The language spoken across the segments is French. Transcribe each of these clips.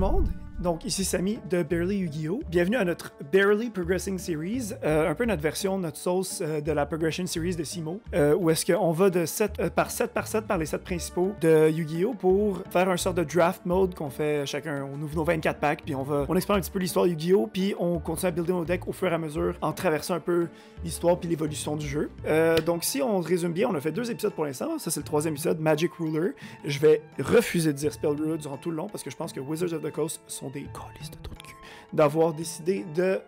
monde! Donc, ici Samy de Barely Yu-Gi-Oh! Bienvenue à notre Barely Progressing Series, un peu notre version, notre sauce de la Progression Series de Simo, où est-ce qu'on va de 7 par 7 par les 7 principaux de Yu-Gi-Oh! Pour faire un sort de draft mode qu'on fait chacun. On ouvre nos 24 packs, puis on explore un petit peu l'histoire de Yu-Gi-Oh! Puis on continue à builder nos decks au fur et à mesure en traversant un peu l'histoire puis l'évolution du jeu. Donc, si on résume bien, on a fait 2 épisodes pour l'instant. Ça, c'est le 3e épisode, Magic Ruler. Je vais refuser de dire Spell Ruler durant tout le long parce que je pense que Wizards of the Coast sont des calices de trous de cul d'avoir décidé de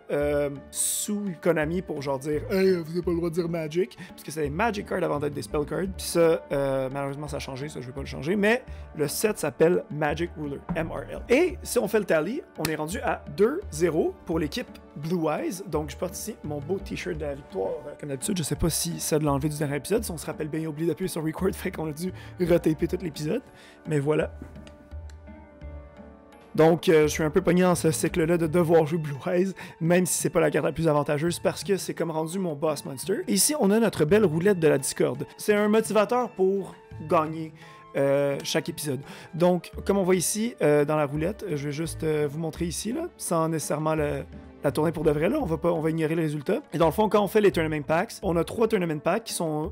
sous Konami pour genre dire « Hey, vous n'avez pas le droit de dire Magic » parce que c'est des Magic Cards avant d'être des Spell Cards. Puis ça, malheureusement, ça a changé. Ça, je vais pas le changer. Mais le set s'appelle Magic Ruler, MRL. Et si on fait le tally, on est rendu à 2-0 pour l'équipe Blue Eyes. Donc, je porte ici mon beau t-shirt de la victoire. Comme d'habitude, je sais pas si ça de l'enlever du dernier épisode. Si on se rappelle bien, il a oublié d'appuyer sur record, fait qu'on a dû retaper tout l'épisode. Mais voilà. Donc, je suis un peu pogné dans ce cycle-là de devoir jouer Blue Eyes, même si c'est pas la carte la plus avantageuse, parce que c'est comme rendu mon boss monster. Et ici, on a notre belle roulette de la Discord. C'est un motivateur pour gagner chaque épisode. Donc, comme on voit ici, dans la roulette, je vais juste vous montrer ici, là, sans nécessairement la tournée pour de vrai, là, on va ignorer les résultats. Et dans le fond, quand on fait les Tournament Packs, on a 3 Tournament Packs qui sont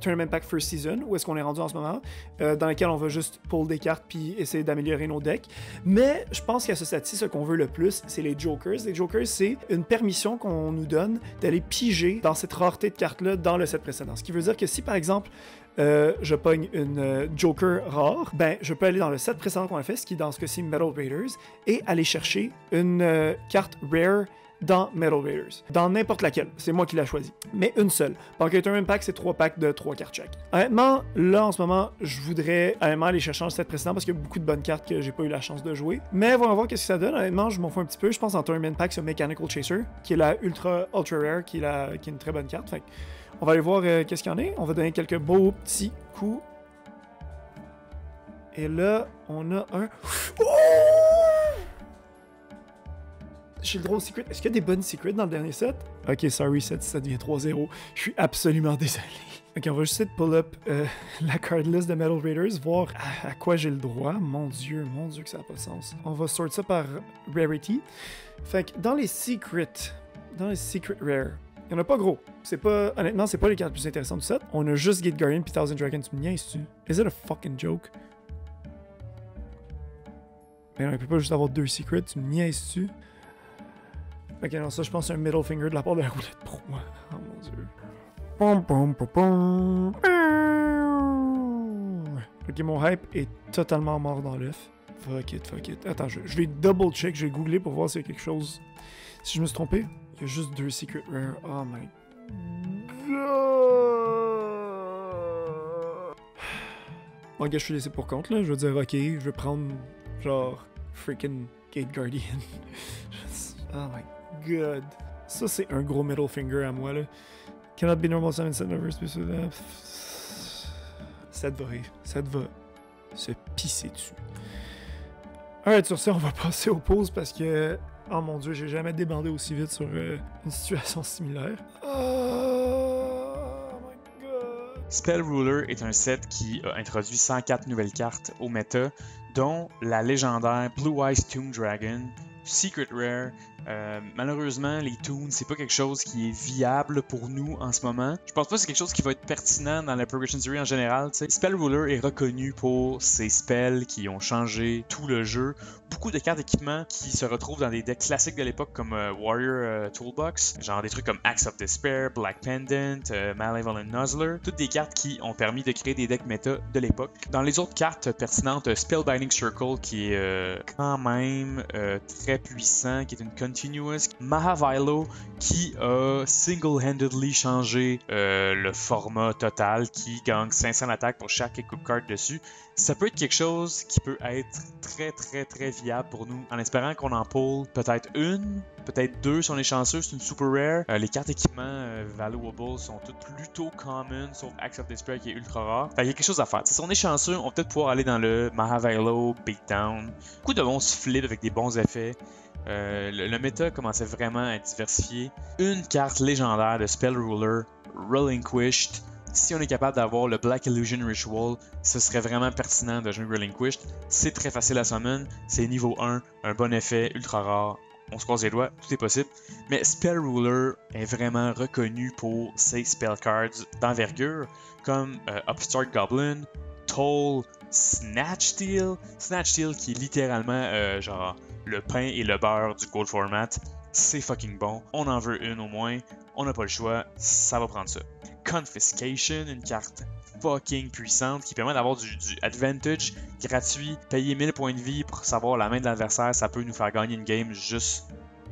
Tournament Pack First Season, où est-ce qu'on est rendu en ce moment, dans lesquels on va juste pull des cartes puis essayer d'améliorer nos decks. Mais je pense qu'à ce stade-ci, ce qu'on veut le plus, c'est les Jokers. Les Jokers, c'est une permission qu'on nous donne d'aller piger dans cette rareté de cartes-là dans le set précédent. Ce qui veut dire que si, par exemple, je pogne une Joker rare, ben je peux aller dans le set précédent qu'on a fait, ce qui est dans ce cas-ci Metal Raiders, et aller chercher une carte rare dans Metal Raiders. Dans n'importe laquelle. C'est moi qui l'ai choisi. Mais une seule. Donc, un Tournament Pack, c'est 3 packs de 3 cartes chaque. Honnêtement, là, en ce moment, je voudrais aller chercher dans le set précédent parce qu'il y a beaucoup de bonnes cartes que j'ai pas eu la chance de jouer. Mais voyons voir qu'est-ce que ça donne. Honnêtement, je m'en fous un petit peu. Je pense en Tournament Pack, c'est Mechanical Chaser, qui est la ultra rare, qui est une très bonne carte. Fait on va aller voir qu'est-ce qu'il y en a. On va donner quelques beaux petits coups. Et là, on a un... Oh! J'ai le droit au secret. Est-ce qu'il y a des bonnes secrets dans le dernier set? Ok, sorry, ça devient 3-0. Je suis absolument désolé. Ok, on va juste essayer de pull up la card list de Metal Raiders, voir à quoi j'ai le droit. Mon dieu que ça n'a pas de sens. On va sort ça par rarity. Fait que dans les secret rare, il n'y en a pas gros. Honnêtement, c'est pas les cartes les plus intéressantes du set. On a juste Gate Guardian puis Thousand Dragons. Tu me niaises-tu? Is it a fucking joke? Mais non, il peut pas juste avoir 2 secrets. Tu me niaises-tu? Ok, non, ça, je pense, c'est un middle finger de la part de la roulette pour moi. Oh mon dieu. Ok, mon hype est totalement mort dans l'œuf. Fuck it. Attends, je vais double check, je vais googler pour voir s'il y a quelque chose. Si je me suis trompé, il y a juste 2 secret rare. Oh my god. Bon, gars, je suis laissé pour compte, là. Je vais dire, ok, je vais prendre, genre, freaking Gate Guardian. Oh my god. Ça, c'est un gros middle finger à moi, là. Cannot be normal summon set numbers. Ça te va se pisser dessus. Alright, sur ça, on va passer aux pauses parce que, oh mon dieu, j'ai jamais débandé aussi vite sur une situation similaire. Oh my god. Spell Ruler est un set qui a introduit 104 nouvelles cartes au méta, dont la légendaire Blue Eyes Toon Dragon, Secret Rare. Malheureusement, les toons, c'est pas quelque chose qui est viable pour nous en ce moment. Je pense pas que c'est quelque chose qui va être pertinent dans la Progression Series en général. T'sais. Spell Ruler est reconnu pour ses spells qui ont changé tout le jeu. Beaucoup de cartes d'équipement qui se retrouvent dans des decks classiques de l'époque comme Warrior Toolbox, genre des trucs comme Axe of Despair, Black Pendant, Malevolent Nuzzler, toutes des cartes qui ont permis de créer des decks méta de l'époque. Dans les autres cartes pertinentes, Spellbinding Circle qui est quand même très puissant, qui est une Continuous, Mahavilo qui a single-handedly changé le format total, qui gagne 500 d'attaque pour chaque equip card dessus. Ça peut être quelque chose qui peut être très viable pour nous, en espérant qu'on en pull peut-être une, peut-être 2 si on est chanceux, c'est une super rare. Les cartes équipements valuable sont toutes plutôt common, sauf Axe of Despair qui est ultra rare. Fait, il y a quelque chose à faire. Si on est chanceux, on va peut-être pouvoir aller dans le Mahavilo Beatdown. Beaucoup de bons flips avec des bons effets. Le méta commençait vraiment à être diversifié. Une carte légendaire de Spell Ruler, Relinquished, Si on est capable d'avoir le Black Illusion Ritual, ce serait vraiment pertinent de jouer Relinquished. C'est très facile à summon, c'est niveau 1, un bon effet, ultra rare. On se croise les doigts, tout est possible. Mais Spell Ruler est vraiment reconnu pour ses spell cards d'envergure, comme Upstart Goblin, Toll, Snatch Steal. Snatch Steal qui est littéralement genre le pain et le beurre du Gold Format. C'est fucking bon. On en veut une au moins. On n'a pas le choix. Ça va prendre ça. Confiscation, une carte fucking puissante qui permet d'avoir du advantage gratuit. Payer 1000 points de vie pour savoir la main de l'adversaire, ça peut nous faire gagner une game juste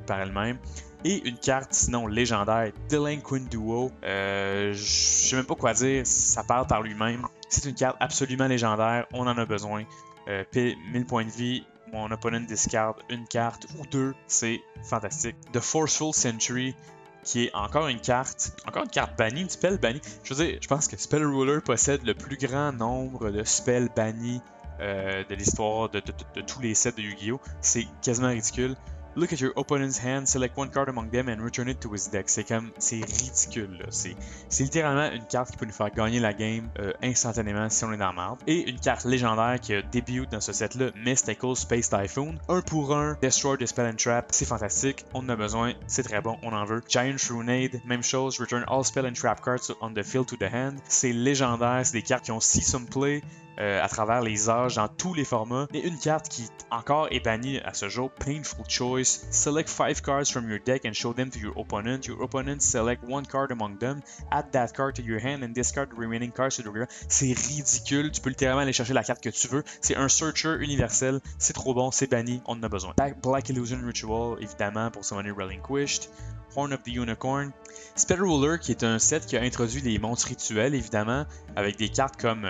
par elle-même. Et une carte sinon légendaire, Delinquent Duo. Je sais même pas quoi dire, ça parle par lui-même. C'est une carte absolument légendaire, on en a besoin. 1000 points de vie, mon opponent discard une carte ou deux, c'est fantastique. The Forceful Sentry, qui est encore une carte bannie, une spell bannie. Je veux dire, je pense que Spell Ruler possède le plus grand nombre de spells bannis de l'histoire de tous les sets de Yu-Gi-Oh! C'est quasiment ridicule. Look at your opponent's hand, select one card among them and return it to his deck. C'est ridicule, là. C'est littéralement une carte qui peut nous faire gagner la game instantanément si on est dans la merde. Et une carte légendaire qui a début dans ce set-là, Mystical Space Typhoon. 1 pour 1, Destroy the Spell and Trap, c'est fantastique, on en a besoin, c'est très bon, on en veut. Giant Shroonade, même chose, Return all Spell and Trap cards on the field to the hand. C'est légendaire, c'est des cartes qui ont 6 some play. À travers les âges, dans tous les formats. Et une carte qui encore est bannie à ce jour, Painful Choice. Select 5 cards from your deck and show them to your opponent. Your opponent select one card among them, add that card to your hand and discard the remaining cards to the graveyard. C'est ridicule, tu peux littéralement aller chercher la carte que tu veux. C'est un searcher universel, c'est trop bon, c'est banni, on en a besoin. Black Illusion Ritual, évidemment, pour summoner Relinquished. Horn of the Unicorn. Spell Ruler, qui est un set qui a introduit des monstres rituels, évidemment, avec des cartes comme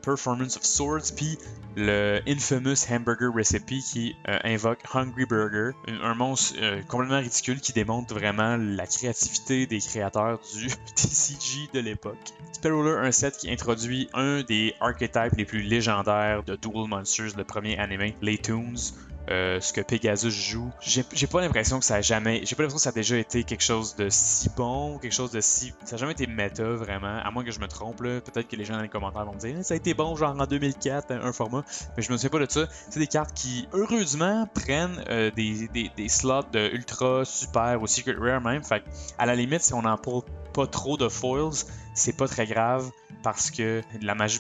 Performance of Swords, puis le Infamous Hamburger Recipe qui invoque Hungry Burger, un monstre complètement ridicule qui démontre vraiment la créativité des créateurs du TCG de l'époque. Spell Ruler, un set qui introduit un des archetypes les plus légendaires de Duel Monsters, le premier anime, les Toons. Ce que Pegasus joue. J'ai pas l'impression que ça a jamais. J'ai pas l'impression que ça a déjà été quelque chose de si bon, quelque chose de si. Ça a jamais été méta vraiment, à moins que je me trompe là. Peut-être que les gens dans les commentaires vont me dire ça a été bon genre en 2004 un format, mais je me souviens pas de ça. C'est des cartes qui heureusement prennent des slots de ultra super ou secret rare même. Fait à la limite si on n'en parle pas trop de foils, c'est pas très grave. Parce que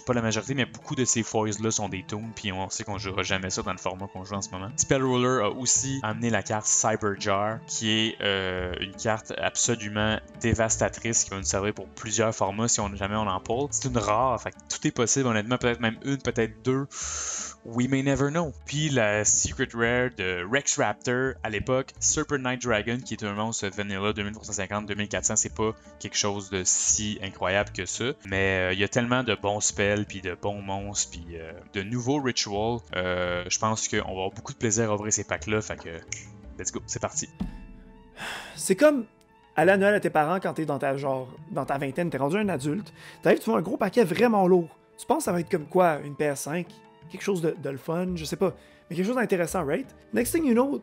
pas la majorité, mais beaucoup de ces foils-là sont des toons, puis on sait qu'on jouera jamais ça dans le format qu'on joue en ce moment. Spell Ruler a aussi amené la carte Cyber Jar, qui est une carte absolument dévastatrice qui va nous servir pour plusieurs formats si jamais on en parle. C'est une rare, fait que tout est possible, honnêtement, peut-être même une, peut-être deux. We may never know. Puis la Secret Rare de Rex Raptor à l'époque, Serpent Night Dragon, qui est un monstre vanilla 2350-2400, c'est pas quelque chose de si incroyable que ça. Mais il y a tellement de bons spells, puis de bons monstres, puis de nouveaux rituals. Je pense qu'on va avoir beaucoup de plaisir à ouvrir ces packs-là. Fait que, let's go, c'est parti. C'est comme aller à Noël à tes parents quand t'es dans ta vingtaine, t'es rendu un adulte. T'arrives, tu vois un gros paquet vraiment lourd. Tu penses que ça va être comme quoi, une PS5? Quelque chose de le fun, je sais pas, mais quelque chose d'intéressant, right? Next thing you know,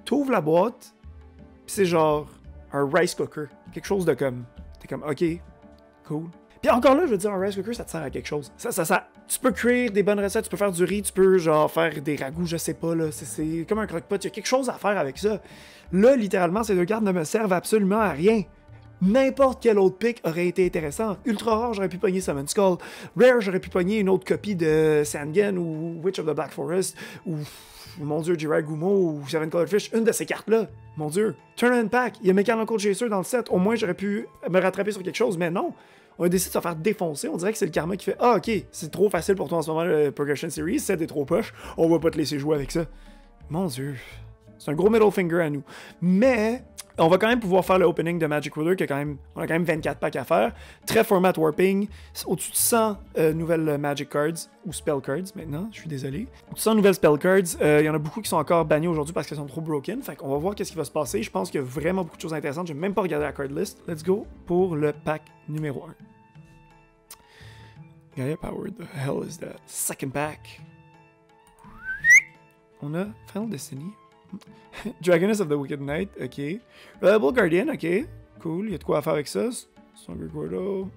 t'ouvres la boîte, pis c'est genre un rice cooker. Quelque chose de comme... T'es comme, ok, cool. Puis encore là, je veux dire, un rice cooker, ça te sert à quelque chose. Tu peux créer des bonnes recettes, tu peux faire du riz, tu peux genre faire des ragoûts, je sais pas, là. C'est comme un croque-pot, il y a quelque chose à faire avec ça. Là, littéralement, ces deux cartes ne me servent absolument à rien. N'importe quel autre pick aurait été intéressant. Ultra rare, j'aurais pu pogner Summon Skull. Rare, j'aurais pu pogner une autre copie de Sangen ou Witch of the Black Forest ou, mon dieu, Jiragumo ou Seven Colored Fish. Une de ces cartes-là. Mon dieu. Turn and Pack. Il y a Mechanical Chaser dans le set. Au moins, j'aurais pu me rattraper sur quelque chose, mais non. On a décidé de se faire défoncer. On dirait que c'est le karma qui fait ah, ok, c'est trop facile pour toi en ce moment, le Progression Series. Set est trop poche. On va pas te laisser jouer avec ça. Mon dieu. C'est un gros middle finger à nous. Mais on va quand même pouvoir faire le opening de Magic Ruler, on a quand même 24 packs à faire. Très format warping. Au-dessus de 100 nouvelles Magic Cards, ou Spell Cards maintenant, je suis désolé. Au-dessus de 100 nouvelles Spell Cards, il y en a beaucoup qui sont encore bannis aujourd'hui parce qu'elles sont trop broken. Fait qu'on va voir qu'est-ce qui va se passer. Je pense qu'il y a vraiment beaucoup de choses intéressantes. J'ai même pas regardé la card list. Let's go pour le pack numéro 1. Gaia Power, the hell is that? Second pack. On a Final Destiny. Dragoness of the Wicked Knight, ok. Reliable Guardian, ok. Cool, il y a de quoi à faire avec ça. Stronger Gordo.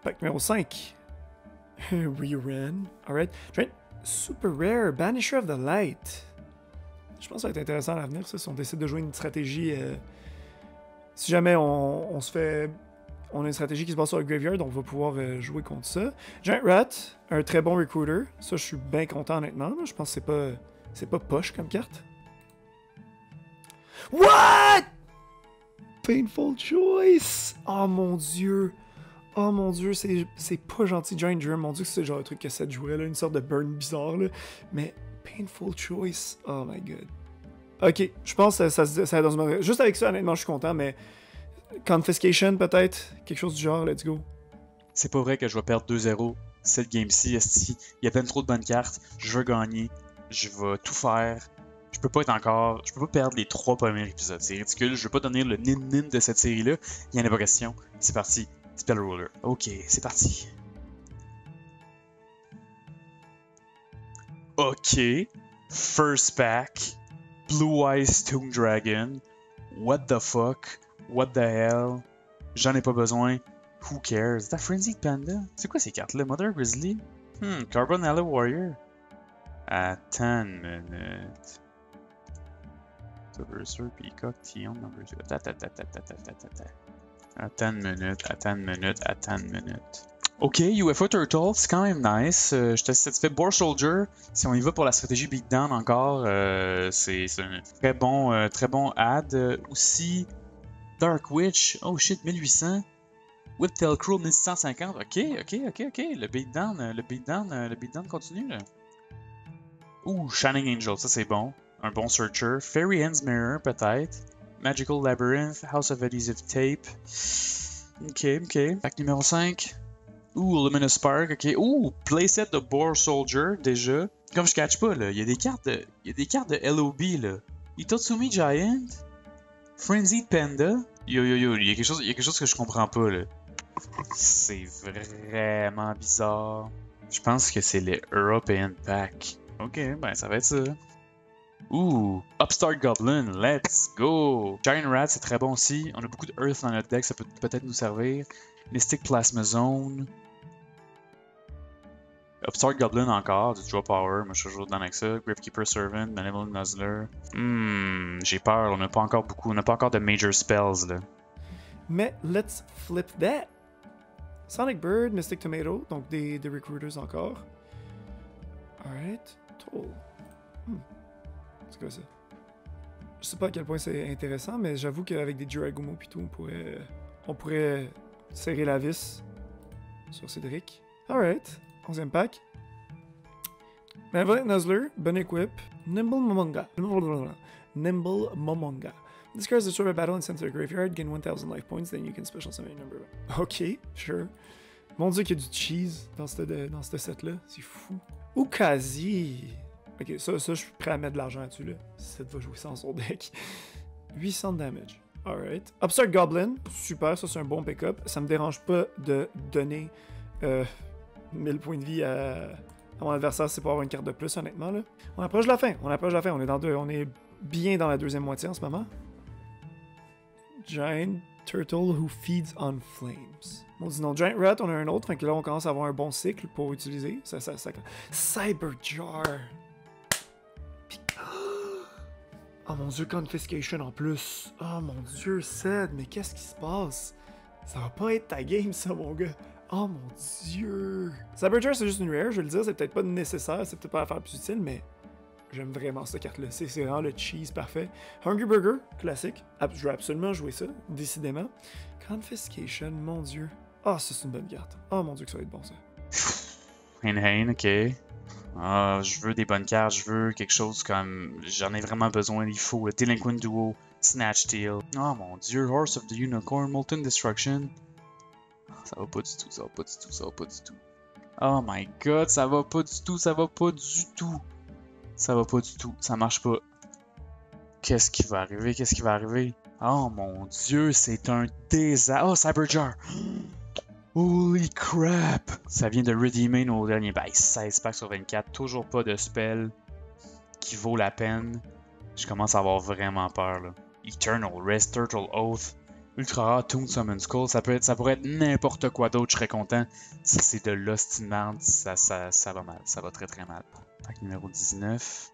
Pack numéro 5. Rerun. Alright. Super Rare, Banisher of the Light. Je pense que ça va être intéressant à l'avenir, ça, si on décide de jouer une stratégie. Si jamais on se fait. On a une stratégie qui se base sur le Graveyard, on va pouvoir jouer contre ça. Giant Rat, un très bon recruiter. Ça, je suis bien content, honnêtement. Je pense que c'est pas poche comme carte. What? Painful Choice! Oh mon dieu! Oh mon dieu, c'est pas gentil, Giant Germ. Mon dieu, c'est le genre de truc que ça jouait, là, une sorte de burn bizarre, là. Mais Painful Choice, oh my god. Ok, je pense que ça va dans une... Juste avec ça, honnêtement, je suis content, mais... Confiscation, peut-être? Quelque chose du genre, let's go. C'est pas vrai que je vais perdre 2-0 cette game-ci, esti. Il y a plein trop de bonnes cartes, je veux gagner, je vais tout faire. Je peux pas perdre les 3 premiers épisodes, c'est ridicule, je veux pas donner le nin-nin de cette série-là. Il y en a pas question, c'est parti. Spell Roller. Ok, c'est parti. Ok. First pack. Blue Eyes Toon Dragon. What the fuck? What the hell? J'en ai pas besoin. Who cares? T'as Frenzied Panda? C'est quoi ces cartes-là? Mother Grizzly? Carbon Alley Warrior? Attends une minute. Berserker, Peacock, Tion, number 2. Attends une minute. Ok, UFO Turtle, c'est quand même nice. Je suis satisfait. Boar Soldier, si on y va pour la stratégie Beatdown encore, c'est un très bon add. Aussi, Dark Witch, oh shit, 1800. Whiptail Crow, 1650. Ok. Le beatdown continue là. Ouh, Shining Angel, ça c'est bon. Un bon Searcher. Fairy Hand's Mirror, peut-être. Magical Labyrinth, House of Adhesive Tape. Ok. Pack numéro 5. Ouh, Luminous Spark, ok. Ouh, playset de Boar Soldier, déjà. Comme je catch pas, là, il y a des cartes de LOB, là. Itotsumi Giant. Frenzied Panda. Yo, il y a quelque chose que je comprends pas, là. C'est vraiment bizarre. Je pense que c'est les European Pack. Ok, ben ça va être ça. Ouh, Upstart Goblin, let's go! Giant Rat, c'est très bon aussi. On a beaucoup de Earth dans notre deck, ça peut peut-être nous servir. Mystic Plasma Zone. Upstart Goblin encore, du Draw Power, moi je suis toujours dans avec ça. Gripkeeper Servant, Benevolent Nuzzler. J'ai peur, on n'a pas encore de major spells là. Mais let's flip that! Sonic Bird, Mystic Tomato, donc des recruiters encore. Alright, Toll. C'est quoi ça? Je sais pas à quel point c'est intéressant, mais j'avoue qu'avec des Jiragumo pis tout, on pourrait serrer la vis sur Cédric. Alright, 11e pack. Benevolent Nuzzler, bon equip. Nimble Momonga. This card is destroyed by battle and sent to the graveyard. Gain 1000 life points, then you can special summon a number. Ok, sure. Mon dieu qu'il y a du cheese dans ce set-là. C'est fou. Ukazi. Ok, ça, je suis prêt à mettre de l'argent là-dessus, là. Si ça va jouer sans son deck. 800 damage. Alright. Upstart Goblin. Super, ça c'est un bon pick-up. Ça me dérange pas de donner 1000 points de vie à mon adversaire si c'est pour avoir une carte de plus, honnêtement, là. On approche de la fin. On est bien dans la deuxième moitié en ce moment. Giant Turtle who feeds on flames. On dit non, Giant Rat, on a un autre, donc là on commence à avoir un bon cycle pour utiliser. Cyberjar! Oh mon dieu, Confiscation en plus. Oh mon dieu, Ced, mais qu'est-ce qui se passe? Ça va pas être ta game, ça, mon gars. Oh mon dieu. Cyberjar, c'est juste une rare, je veux le dire, c'est peut-être pas nécessaire, c'est peut-être pas la faire plus utile, mais j'aime vraiment cette carte-là. C'est vraiment le cheese parfait. Hungry Burger, classique. Je vais absolument jouer ça, décidément. Confiscation, mon dieu. Ah, ça, c'est une bonne carte. Oh mon dieu, que ça va être bon, ça. Hein, ok. Ah, je veux des bonnes cartes, je veux quelque chose comme... J'en ai vraiment besoin, il faut. Delinquent Duo, Snatch Tail. Oh mon dieu, Horse of the Unicorn, Molten Destruction. Ça va pas du tout. Oh my god, ça va pas du tout. Ça marche pas. Qu'est-ce qui va arriver? Oh mon dieu, c'est un désastre. Oh, Cyberjar! Holy crap! Ça vient de redeemer nos derniers bails. 16 packs sur 24. Toujours pas de spell qui vaut la peine. Je commence à avoir vraiment peur là. Eternal Rest, Turtle Oath. Ultra rare Toon Summon Skull, ça pourrait être n'importe quoi d'autre, je serais content. Si c'est de l'hostie de merde, ça va mal, ça va très très mal. Pack numéro 19.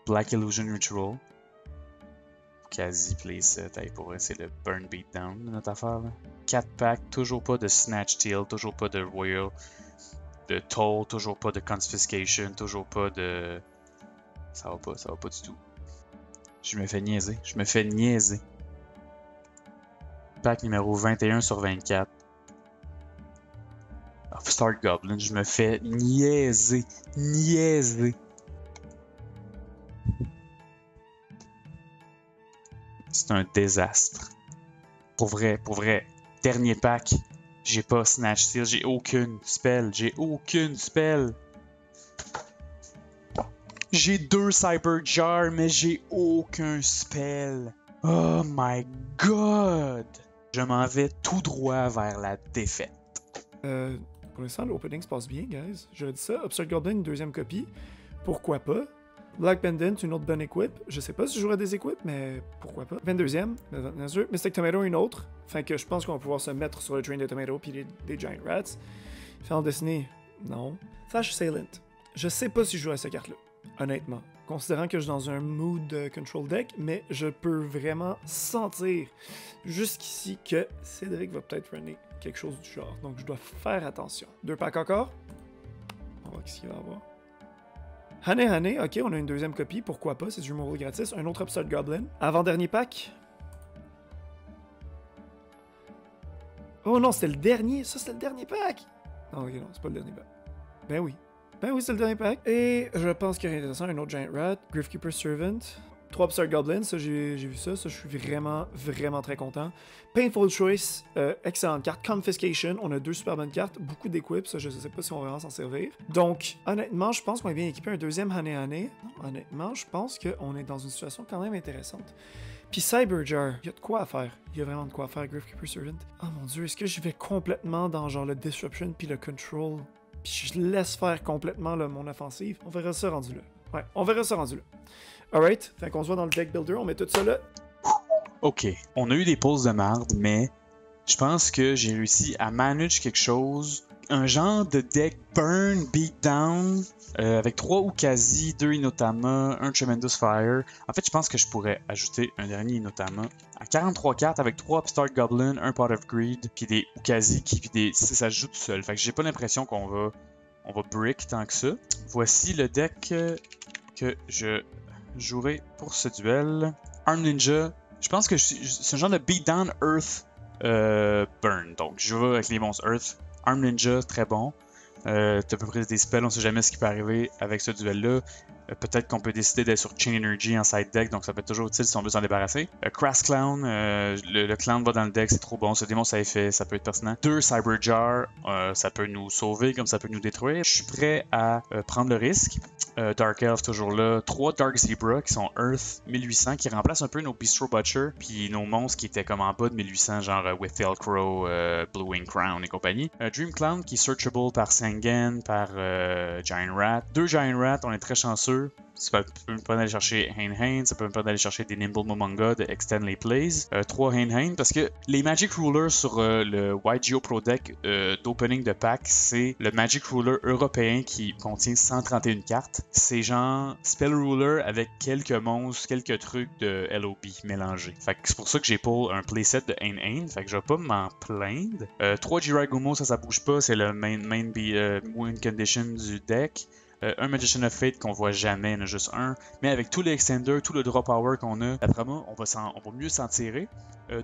Black Illusion Ritual. Quasi playset, pour vrai, c'est le Burn Beatdown de notre affaire. 4 packs, toujours pas de Snatch Steal, toujours pas de Royal, de Toll, toujours pas de Confiscation, toujours pas de... ça va pas du tout. Je me fais niaiser. Pack numéro 21 sur 24. Upstart Goblin, je me fais niaiser. C'est un désastre. Pour vrai. Dernier pack, j'ai pas Snatch Steal, j'ai aucune spell. J'ai 2 Cyber Jar, mais j'ai aucun spell. Oh my god! Je m'en vais tout droit vers la défaite. Pour l'instant, l'opening se passe bien, guys. J'aurais dit ça. Upstart Goblin, une deuxième copie. Pourquoi pas? Black Pendant, une autre bonne équipe. Je sais pas si je jouerai des équipes, mais pourquoi pas. 22e, bien sûr. Mystic Tomato, une autre. Fait que je pense qu'on va pouvoir se mettre sur le train de Tomato puis des Giant Rats. Final Destiny, non. Flash Assailant. Je sais pas si je joue à cette carte-là, honnêtement. Considérant que je suis dans un mood control deck, mais je peux vraiment sentir jusqu'ici que Cédric va peut-être runner quelque chose du genre. Donc je dois faire attention. 2 packs encore. On va voir ce qu'il va y avoir. Hane, ok, on a une deuxième copie, pourquoi pas, c'est du removal gratis. Un autre Upstart Goblin. Avant-dernier pack. Oh non, c'était le dernier, ça c'était le dernier pack. Non, ok, non, c'est pas le dernier pack. Ben oui, c'est le dernier pack. Et je pense qu'il y a rien d'intéressant, un autre Giant Rat, Gryffkeeper Servant. 3 Upstart Goblins, ça j'ai vu ça, je suis vraiment très content. Painful Choice, excellente carte. Confiscation, on a 2 super bonnes cartes, beaucoup d'équipes, ça je sais pas si on va vraiment s'en servir. Donc, honnêtement, je pense qu'on est bien équipé. Un deuxième Hane. Non, honnêtement, je pense qu'on est dans une situation quand même intéressante. Puis Cyberjar, il y a de quoi à faire. Il y a vraiment de quoi à faire, Gryffkeeper Servant. Oh mon dieu, est-ce que je vais complètement dans genre le Disruption puis le Control, puis je laisse faire complètement mon offensive? On verra ça rendu là. Ouais, on verra ça rendu là. Alright, fait qu'on se voit dans le deck builder, on met tout ça là. Ok, on a eu des pauses de marde, mais je pense que j'ai réussi à manage quelque chose. Un genre de deck burn, beatdown, avec 3 Ukazi, 2 Inotama, 1 Tremendous Fire. En fait, je pense que je pourrais ajouter un dernier Inotama. À 43 cartes avec 3 Upstart Goblin, 1 Pot of Greed, puis des Ukazi ça se joue tout seul. Fait que j'ai pas l'impression qu'on va brick tant que ça. Voici le deck que je jouerai pour ce duel. Arm Ninja, je pense que c'est un genre de beatdown Earth burn. Donc je vais avec les monstres Earth. Arm Ninja, très bon. T'as à peu près des spells, on sait jamais ce qui peut arriver avec ce duel-là. Peut-être qu'on peut décider d'être sur Chain Energy en side deck, donc ça peut être toujours utile si on veut s'en débarrasser. Crass Clown, le clown va dans le deck, c'est trop bon. Ce démon, ça effet, ça peut être pertinent. 2 Cyber Jar, ça peut nous sauver comme ça peut nous détruire. Je suis prêt à prendre le risque. Dark Elf toujours là. 3 Dark Zebra qui sont Earth 1800, qui remplacent un peu nos Bistro Butcher, puis nos monstres qui étaient comme en bas de 1800, genre With Velcro, Blue Wing Crown et compagnie. Dream Clown qui est searchable par Sangan, par Giant Rat. 2 Giant Rat, on est très chanceux. Ça peut me permettre d'aller chercher Hain, ça peut me permettre d'aller chercher des Nimble Momonga de Extend les Plays. 3 Hain, parce que les Magic Rulers sur le YGO Pro Deck d'opening de pack, c'est le Magic Ruler européen qui contient 131 cartes. C'est genre Spell Ruler avec quelques monstres, quelques trucs de LOB mélangés. Fait que c'est pour ça que j'ai pull un playset de Hain, fait que je vais pas m'en plaindre. 3 Jiragumo, ça bouge pas, c'est le main win condition du deck. Un Magician of Fate qu'on voit jamais, il y en a juste un. Mais avec tous les extenders, tout le draw power qu'on a, d'après moi, on va mieux s'en tirer.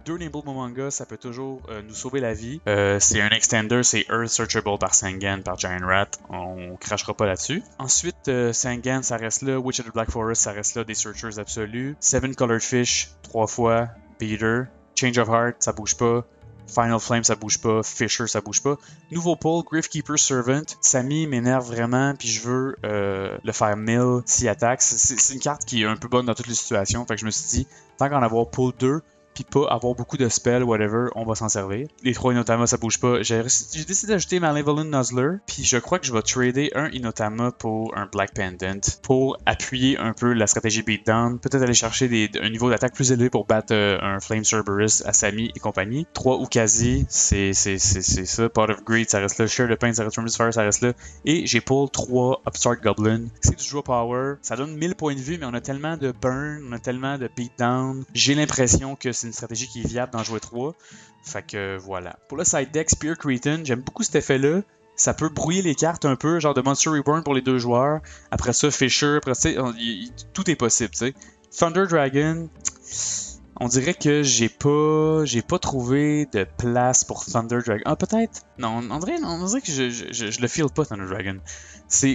2 Nimble Momonga, ça peut toujours nous sauver la vie. C'est un extender, c'est Earth Searchable par Sangan, par Giant Rat. On crachera pas là-dessus. Ensuite, Sangan, ça reste là. Witch of the Black Forest, ça reste là. Des Searchers absolus. 7 Colored Fish, 3 fois. Beater. Change of Heart, ça bouge pas. Final Flame, ça bouge pas. Fisher, ça bouge pas. Nouveau pull, Gryffkeeper Servant. Sami m'énerve vraiment, puis je veux le faire mill s'il attaque. C'est une carte qui est un peu bonne dans toutes les situations. Fait que je me suis dit, tant qu'en avoir pull 2, puis pas avoir beaucoup de spells, whatever, on va s'en servir. Les 3 Inotama, ça bouge pas. J'ai décidé d'ajouter Malevolent Nuzzler, puis je crois que je vais trader un Inotama pour un Black Pendant pour appuyer un peu la stratégie beatdown. Peut-être aller chercher un niveau d'attaque plus élevé pour battre un Flame Cerberus, Asami et compagnie. 3 Ukazi, c'est ça. Pot of Greed, ça reste là. Share the Pain, ça reste Tremendous Fire, ça reste là. Et j'ai pull 3 Upstart Goblin. C'est du draw power. Ça donne 1000 points de vue, mais on a tellement de burn, on a tellement de beatdown. J'ai l'impression que c'est une stratégie qui est viable d'en jouer 3. Fait que voilà. Pour le side deck, Spear Cretin, j'aime beaucoup cet effet-là. Ça peut brouiller les cartes un peu, genre de Monster Reborn pour les 2 joueurs. Après ça, Fisher, après ça, tout est possible, tu sais. Thunder Dragon, on dirait que j'ai pas trouvé de place pour Thunder Dragon. Ah, peut-être? Non, on dirait que je le feel pas, Thunder Dragon.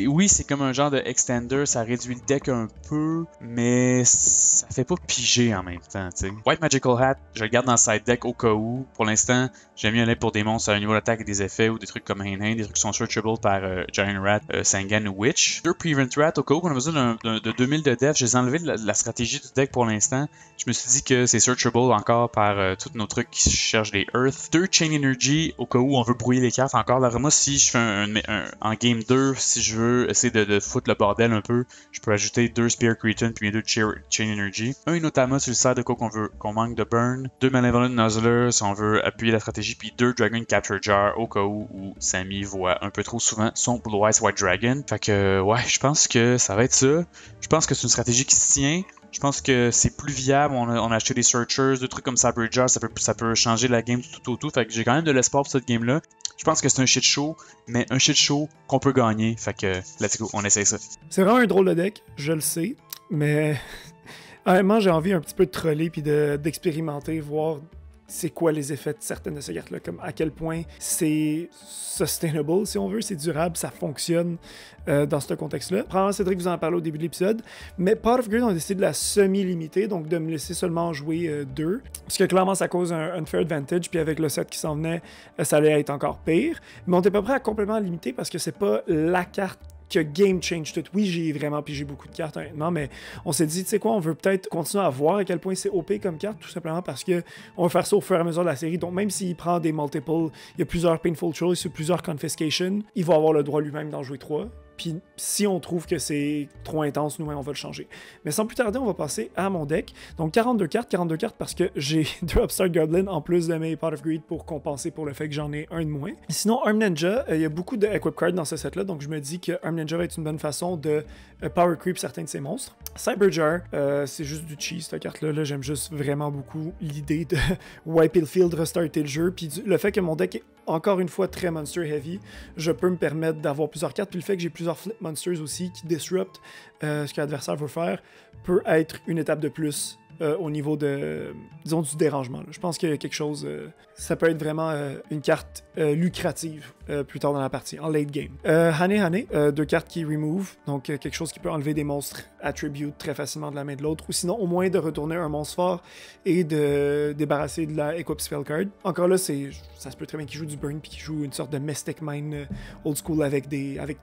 Oui, c'est comme un genre de extender, ça réduit le deck un peu, mais ça fait pas piger en même temps, tu sais. White Magical Hat, je le garde dans le side deck au cas où. Pour l'instant, j'aime mieux aller pour des monstres à un niveau d'attaque et des effets ou des trucs comme Hein, des trucs qui sont searchable par Giant Rat, Sangan ou Witch. 2 Prevent Rat, au cas où on a besoin de 2000 de def, j'ai enlevé la stratégie du deck pour l'instant. Je me suis dit que c'est searchable encore par tous nos trucs qui cherchent des Earth. 2 Chain Energy, au cas où on veut brouiller les cartes encore. Là, moi, si je fais en game 2, si je veux essayer de foutre le bordel un peu, je peux ajouter 2 Spear Cretin puis 2 Chain Energy. Un Inotama sur le side de quoi qu'on manque de burn. 2 Malevolent Nuzzler si on veut appuyer la stratégie, puis 2 Dragon Capture Jar au cas où Sammy voit un peu trop souvent son Blue Eyes White Dragon. Fait que ouais, je pense que ça va être ça. Je pense que c'est une stratégie qui se tient. Je pense que c'est plus viable. On a acheté des Searchers, des trucs comme Saber Jar, ça peut changer la game tout au tout. Fait que j'ai quand même de l'espoir pour cette game-là. Je pense que c'est un shit show, mais un shit show qu'on peut gagner. Fait que, let's go, on essaye ça. C'est vraiment un drôle de deck, je le sais, mais honnêtement, j'ai envie un petit peu de troller puis d'expérimenter, voir c'est quoi les effets de certaines de ces cartes-là, comme à quel point c'est sustainable, si on veut, c'est durable, ça fonctionne dans ce contexte-là. Probablement Cédric vous en a parlé au début de l'épisode, mais Pot of Greed, on a décidé de la semi-limiter, donc de me laisser seulement jouer 2, parce que clairement ça cause un unfair advantage, puis avec le set qui s'en venait, ça allait être encore pire, mais on n'était pas prêt à complètement limiter parce que c'est pas la carte que game change tout. Oui, j'ai vraiment pigé beaucoup de cartes, honnêtement, mais on s'est dit, tu sais quoi, on veut peut-être continuer à voir à quel point c'est OP comme carte, tout simplement parce que on va faire ça au fur et à mesure de la série. Donc, même s'il prend des multiples, il y a plusieurs Painful Choice ou plusieurs Confiscation, il va avoir le droit lui-même d'en jouer 3. Puis si on trouve que c'est trop intense, nous, on va le changer. Mais sans plus tarder, on va passer à mon deck. Donc 42 cartes parce que j'ai 2 Upstart Goblin en plus de mes Pot of Greed pour compenser pour le fait que j'en ai un de moins. Sinon, Arm Ninja, il y a beaucoup de Equip Cards dans ce set-là, donc je me dis que Arm Ninja va être une bonne façon de power creep certains de ces monstres. Cyber Jar, c'est juste du cheese, cette carte-là. Là, j'aime juste vraiment beaucoup l'idée de wipe le field, restarter le jeu, puis le fait que mon deck est encore une fois très monster heavy, je peux me permettre d'avoir plusieurs cartes, puis le fait que j'ai plusieurs flip monsters aussi qui disrupt ce que l'adversaire veut faire peut être une étape de plus au niveau de, disons, du dérangement. Là. Je pense qu'il y a quelque chose, ça peut être vraiment une carte lucrative plus tard dans la partie, en late game. Hane, 2 cartes qui remove, donc quelque chose qui peut enlever des monstres attribute très facilement de la main de l'autre, ou sinon au moins de retourner un monstre fort et de débarrasser de la Equip Spell Card. Encore là, ça se peut très bien qu'il joue du burn puis qu'il joue une sorte de Mystic Mine old school avec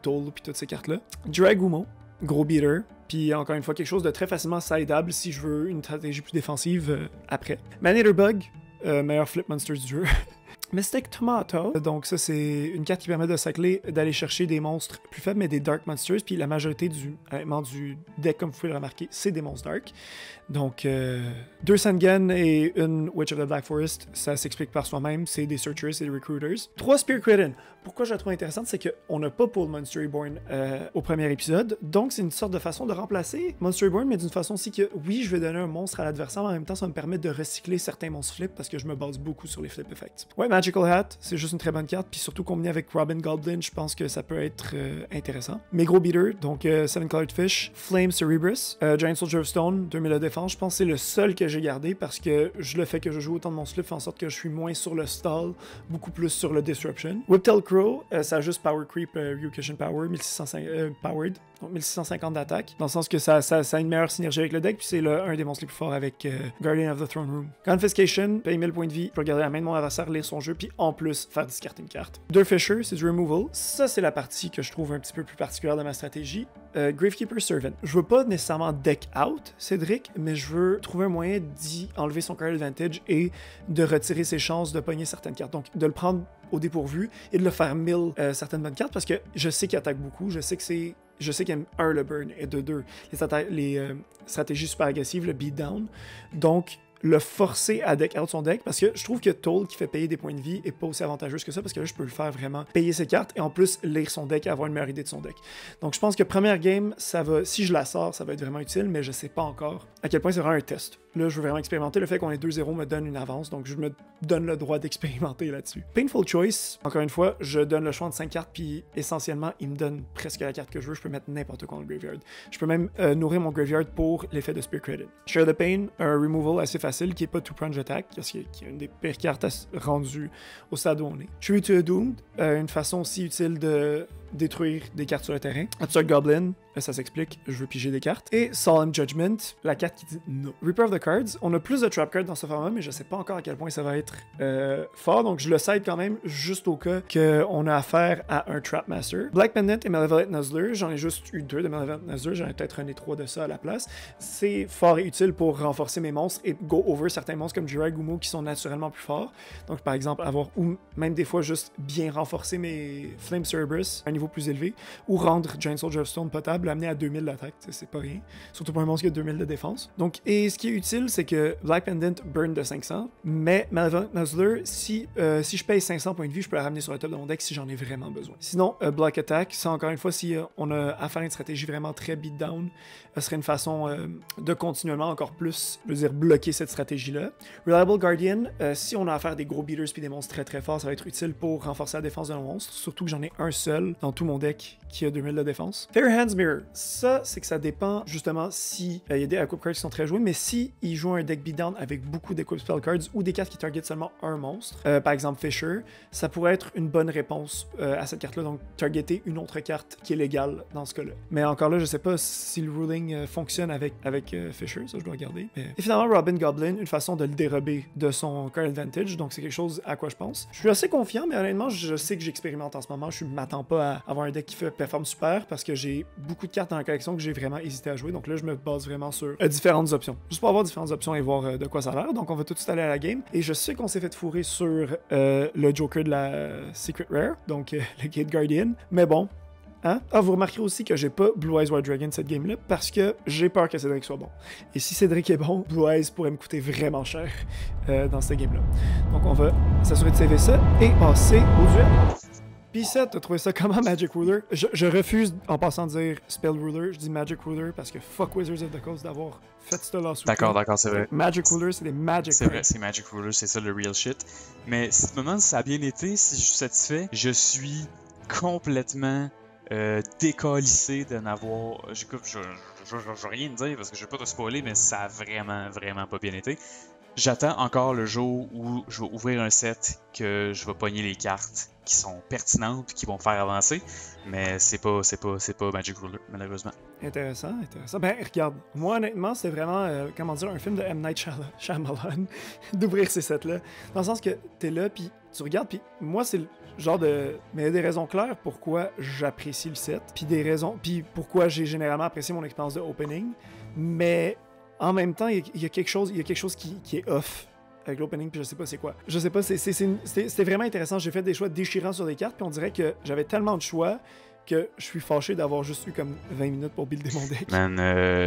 Toll puis toutes ces cartes-là. Dragumo, gros beater, puis encore une fois, quelque chose de très facilement sideable si je veux une stratégie plus défensive après. Manator Bug, meilleur flip monster du jeu. Mystic Tomato, donc ça c'est une carte qui permet de cycler, d'aller chercher des monstres plus faibles, mais des Dark Monsters, puis la majorité du deck, comme vous pouvez le remarquer, c'est des monstres Dark. Donc, 2 Sangan et une Witch of the Black Forest, ça s'explique par soi-même, c'est des Searchers et des Recruiters. 3 Spear Cretin. Pourquoi je la trouve intéressante, c'est qu'on n'a pas Pull Monster Reborn au premier épisode, donc c'est une sorte de façon de remplacer Monster Reborn, mais d'une façon aussi que, oui, je vais donner un monstre à l'adversaire, mais en même temps, ça me permet de recycler certains monstres flip, parce que je me base beaucoup sur les flip effects. Ouais, Magical Hat, c'est juste une très bonne carte, puis surtout combiné avec Robin Goblin, je pense que ça peut être intéressant. Mes gros beaters, donc 7 Colored Fish, Flame Cerebrus, Giant Soldier of Stone, 2000 de défense, je pense que c'est le seul que j'ai gardé parce que le fait que je joue autant de monstres flip fait en sorte que je suis moins sur le stall, beaucoup plus sur le disruption. Whiptail Crow, ça a juste Power Creep, Ryukishin Power, 1650 powered, donc 1650 d'attaque, dans le sens que ça a une meilleure synergie avec le deck, puis c'est un des monstres les plus forts avec Guardian of the Throne Room. Confiscation, paye 1000 points de vie, je peux garder la main de mon adversaire, lire son jeu, puis en plus faire discarter une carte. 2 Fisher, c'est du removal. Ça, c'est la partie que je trouve un petit peu plus particulière de ma stratégie. Gravekeeper Servant. Je veux pas nécessairement deck out Cédric, mais je veux trouver un moyen d'y enlever son card advantage et de retirer ses chances de pogner certaines cartes. Donc, de le prendre au dépourvu et de le faire mill certaines bonnes cartes parce que je sais qu'il attaque beaucoup, je sais qu'il aime le burn et de 2 les stratégies super agressives, le beatdown. Donc, le forcer à deck out son deck parce que je trouve que Toll qui fait payer des points de vie est pas aussi avantageuse que ça parce que là je peux le faire vraiment payer ses cartes et en plus lire son deck et avoir une meilleure idée de son deck. Donc je pense que première game, si je la sors, ça va être vraiment utile, mais je sais pas encore à quel point c'est vraiment un test. Là, je veux vraiment expérimenter. Le fait qu'on ait 2-0 me donne une avance, donc je me donne le droit d'expérimenter là-dessus. Painful Choice, encore une fois, je donne le choix de 5 cartes, puis essentiellement, il me donne presque la carte que je veux. Je peux mettre n'importe quoi dans le graveyard. Je peux même nourrir mon graveyard pour l'effet de Spear Credit. Share the Pain, un removal assez facile qui est pas two punch attack, parce qu'il y a une des pires cartes rendues au stade où on est. True to a Doomed, une façon aussi utile de détruire des cartes sur le terrain. Absurd Goblin, ça s'explique, je veux piger des cartes. Et Solemn Judgment, la carte qui dit no. Reaper of the Cards, on a plus de trap cards dans ce format, mais je sais pas encore à quel point ça va être fort, donc je le side quand même juste au cas qu'on a affaire à un Trap Master. Black Pendant et Malevolent Nuzzler, j'en ai juste eu 2 de Malevolent Nuzzler, j'en ai peut-être un et 3 de ça à la place. C'est fort et utile pour renforcer mes monstres et go over certains monstres comme Jirai Gumo qui sont naturellement plus forts. Donc par exemple, avoir ou même des fois juste bien renforcer mes Flame Cerberus à un niveau plus élevé, ou rendre Giant Soldier of Stone potable, l'amener à 2000 d'attaque, c'est pas rien. Surtout pour un monstre qui a 2000 de défense. Donc, et ce qui est utile, c'est que Black Pendant burn de 500, mais Malevolent Nuzzler, si je paye 500 points de vie, je peux la ramener sur le top de mon deck si j'en ai vraiment besoin. Sinon, Block Attack, ça encore une fois, si on a affaire à une stratégie vraiment très beatdown, ce serait une façon de continuellement encore plus, je veux dire, bloquer cette stratégie-là. Reliable Guardian, si on a affaire à des gros beaters puis des monstres très très forts, ça va être utile pour renforcer la défense de nos monstres, surtout que j'en ai un seul dans tout mon deck qui a 2000 de défense. Fair Hands Mirror, ça c'est que ça dépend justement si il y a des equip cards qui sont très joués, mais si il joue un deck beatdown avec beaucoup d'equip spell cards ou des cartes qui targetent seulement un monstre, par exemple Fisher, ça pourrait être une bonne réponse à cette carte-là, donc targeter une autre carte qui est légale dans ce cas-là. Mais encore là, je sais pas si le ruling fonctionne avec Fisher, ça je dois regarder. Mais... Et finalement, Robin Goblin, une façon de le dérober de son card advantage, donc c'est quelque chose à quoi je pense. Je suis assez confiant, mais honnêtement, je sais que j'expérimente en ce moment, je m'attends pas à avoir un deck qui performe super parce que j'ai beaucoup de cartes dans la collection que j'ai vraiment hésité à jouer, donc là je me base vraiment sur différentes options. Juste pour avoir différentes options et voir de quoi ça a l'air, donc on va tout de suite aller à la game. Et je sais qu'on s'est fait fourrer sur le Joker de la Secret Rare, donc le Gate Guardian, mais bon. Hein? Ah, vous remarquerez aussi que j'ai pas Blue Eyes White Dragon cette game-là parce que j'ai peur que Cédric soit bon. Et si Cédric est bon, Blue Eyes pourrait me coûter vraiment cher dans cette game-là. Donc on va s'assurer de saver ça et passer au duel. P7, t'as trouvé ça comment Magic Ruler? Je refuse en passant de dire Spell Ruler, je dis Magic Ruler parce que fuck Wizards of the Coast d'avoir fait ce lawsuit. D'accord, c'est vrai. Magic Ruler, c'est des Magic. C'est vrai, c'est Magic Ruler, c'est ça le real shit. Mais si tu me demandes si ça a bien été, si je suis satisfait, je suis complètement décalissé de n'avoir. J'écoute, je vais rien dire parce que je vais pas te spoiler, mais ça a vraiment pas bien été. J'attends encore le jour où je vais ouvrir un set que je vais pogner les cartes qui sont pertinentes et qui vont me faire avancer, mais c'est pas Magic Ruler, malheureusement. Intéressant. Ben, regarde, moi, honnêtement, c'est vraiment, un film de M. Night Shyamalan d'ouvrir ces sets-là. Dans le sens que t'es là, puis tu regardes, puis moi, c'est le genre de... Mais il y a des raisons claires pourquoi j'apprécie le set, puis pourquoi j'ai généralement apprécié mon expérience de opening, mais en même temps, il y a quelque chose qui est off avec l'opening, puis je sais pas c'est quoi. Je sais pas, c'était vraiment intéressant. J'ai fait des choix déchirants sur des cartes, puis on dirait que j'avais tellement de choix que je suis fâché d'avoir juste eu comme 20 minutes pour builder mon deck. Man,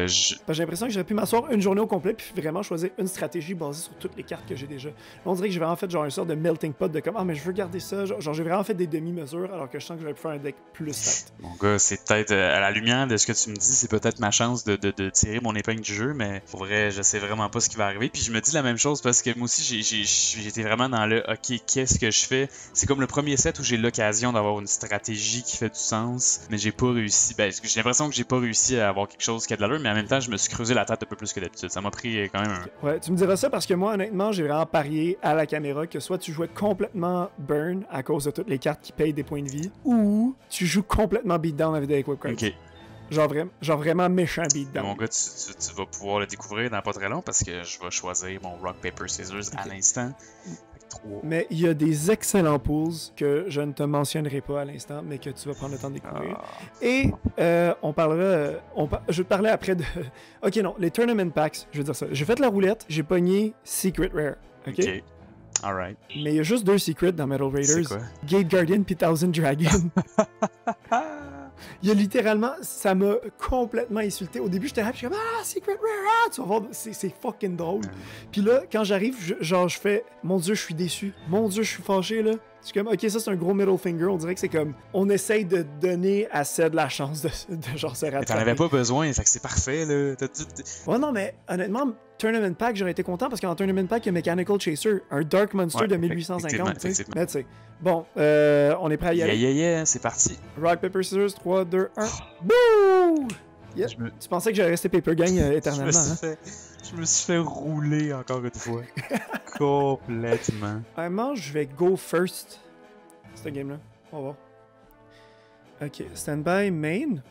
j'ai l'impression que j'aurais pu m'asseoir une journée au complet puis vraiment choisir une stratégie basée sur toutes les cartes que j'ai déjà. Là, on dirait que j'ai vraiment fait genre une sorte de melting pot de comme mais je veux garder ça. Genre j'ai vraiment fait des demi-mesures alors que je sens que j'aurais pu faire un deck plus fat. Mon gars, c'est peut-être à la lumière de ce que tu me dis, c'est peut-être ma chance de tirer mon épingle du jeu, mais pour vrai, je sais vraiment pas ce qui va arriver. Puis je me dis la même chose parce que moi aussi j'étais vraiment dans le ok, qu'est-ce que je fais? C'est comme le premier set où j'ai l'occasion d'avoir une stratégie qui fait du sens. Mais j'ai pas réussi. Ben, j'ai l'impression que j'ai pas réussi à avoir quelque chose qui a de l'allure, mais en même temps, je me suis creusé la tête un peu plus que d'habitude. Ça m'a pris quand même un... Ouais, tu me diras ça parce que moi, honnêtement, j'ai vraiment parié à la caméra que soit tu jouais complètement burn à cause de toutes les cartes qui payent des points de vie, ou tu joues complètement beatdown avec des equip cards. Ok. Genre vraiment méchant beatdown. Mon gars, tu vas pouvoir le découvrir dans pas très long parce que je vais choisir mon Rock Paper Scissors à l'instant. 3. Mais il y a des excellents pools que je ne te mentionnerai pas à l'instant, mais que tu vas prendre le temps de découvrir. Et on parlera... je vais te parler après de... Ok, non, les Tournament Packs, je veux dire ça. J'ai fait la roulette, j'ai pogné Secret Rare. Ok? Alright. Mais il y a juste 2 secrets dans Metal Raiders. C'est quoi? Gate Guardian puis Thousand Dragon. Il y a littéralement... Ça m'a complètement insulté. Au début, j'étais hype, je suis comme « Ah, Secret Rare! Ah! » Tu vas voir, c'est fucking drôle. Puis là, quand j'arrive, je fais « Mon Dieu, je suis déçu. Mon Dieu, je suis fâché, là. » Je suis comme « Ok, ça, c'est un gros middle finger. » On dirait que c'est comme... On essaye de donner à Ced la chance de genre se rattraper. Mais t'en avais pas besoin, fait que c'est parfait, là. Ouais, non, mais honnêtement... Tournament Pack, j'aurais été content parce qu'en Tournament Pack, il y a Mechanical Chaser, un Dark Monster de 1850. Effectivement. Mais tu sais. Bon, on est prêt à y aller. Yeah, c'est parti. Rock, paper, scissors, 3, 2, 1. Bouh! Yeah. Tu pensais que j'allais rester Paper Gang éternellement, Je me suis fait rouler encore une fois. Complètement. Vraiment, je vais go first. Cette game-là. On va voir. Ok, standby, main.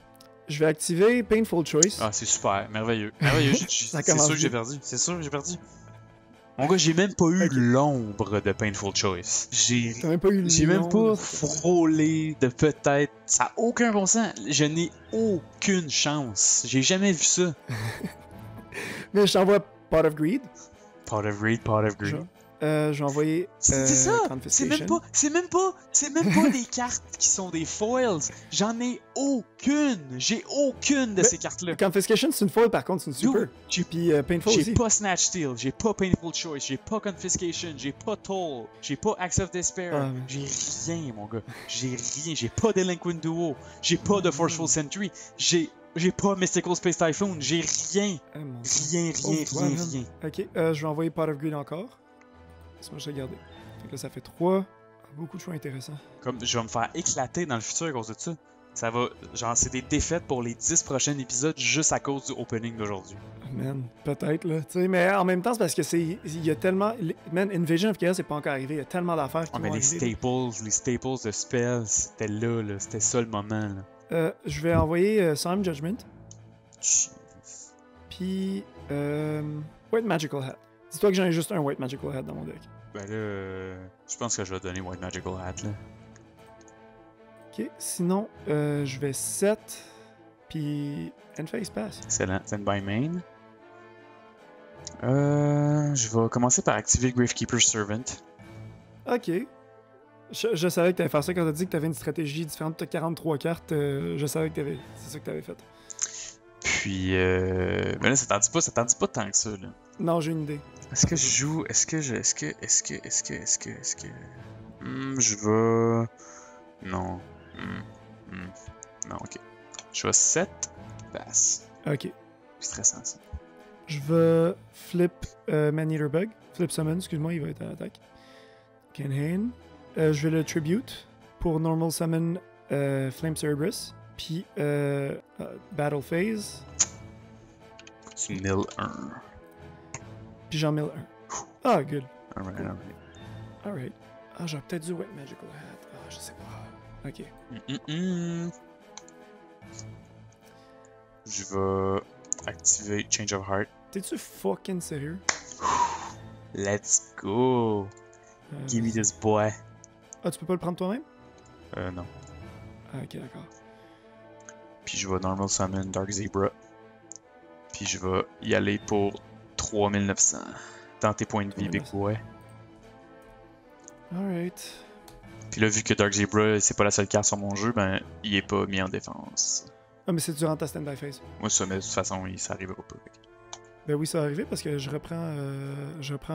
Je vais activer Painful Choice. Ah, c'est super, merveilleux. C'est sûr que j'ai perdu. C'est sûr que j'ai perdu. Mon gars, j'ai même pas eu l'ombre de Painful Choice. J'ai même pas frôlé de peut-être. Ça n'a aucun bon sens. Je n'ai aucune chance. J'ai jamais vu ça. Mais je t'envoie Pot of Greed. Pot of Greed. Je vais envoyer. C'est ça! C'est même pas des cartes qui sont des foils. J'en ai aucune! J'ai aucune de ces cartes-là. Confiscation, c'est une foil, par contre, c'est une super. Puis Painful aussi. J'ai pas Snatch Steal, j'ai pas Painful Choice, j'ai pas Confiscation, j'ai pas Toll, j'ai pas Acts of Despair. J'ai rien, mon gars. J'ai rien. J'ai pas Delinquent Duo, j'ai pas de Forceful Sentry, j'ai pas Mystical Space Typhoon, j'ai rien. Rien. Ok, je vais envoyer Pot of Greed encore. C'est moi, je vais garder. Fait que là, ça fait 3. Beaucoup de choix intéressants. Comme je vais me faire éclater dans le futur à cause de ça. Ça va. Genre, c'est des défaites pour les 10 prochains épisodes juste à cause du opening d'aujourd'hui. Man, peut-être, là. Tu sais, mais en même temps, c'est parce que c'est. Il y a tellement. Man, Invasion of Chaos, c'est pas encore arrivé. Il y a tellement d'affaires qui vont arriver. Les staples de spells, c'était là. C'était ça le moment, là. Je vais envoyer Solemn Judgment. Jesus. Puis. White Magical Hat. Dis-toi que j'en ai juste un White Magical Hat dans mon deck. Ben là, je pense que je vais donner White Magical Hat, là. Ok, sinon, je vais 7, puis Endphase passe. Excellent. Stand by main. Je vais commencer par activer Gravekeeper's Servant. Ok. Je savais que t'allais faire ça quand t'as dit que t'avais une stratégie différente. T'as 43 cartes, je savais que c'est ça que t'avais fait. Puis, mais là, ça t'en dit pas tant que ça, là. Non, j'ai une idée. Est-ce que je joue... je vais... Non. Non, ok. Je vais 7. Passe. Ok. Stressant, ça. Je vais flip Man-Eater Bug. Flip Summon, excuse-moi, il va être en attaque. Kenhain. Je vais le Tribute pour Normal Summon Flame Cerberus. Puis Battle Phase. Tu mill 1. Puis j'en mill 1. Ah, good. Alright. Ah, j'aurais peut-être dû White Magical Hat. Ah, je sais pas. Ok. Je vais activer Change of Heart. T'es-tu fucking sérieux? Let's go! Give me this boy. Ah, tu peux pas le prendre toi-même? Non. Ah, ok, d'accord. Puis je vais Normal Summon Dark Zebra. Puis je vais y aller pour 3900. Dans tes points de vie, big boy. Alright. Puis là, vu que Dark Zebra, c'est pas la seule carte sur mon jeu, ben, il est pas mis en défense. Ah, mais c'est durant ta standby phase. Moi, ça, mais de toute façon, ça arrivera pas. Ben oui, ça va arriver parce que je reprends.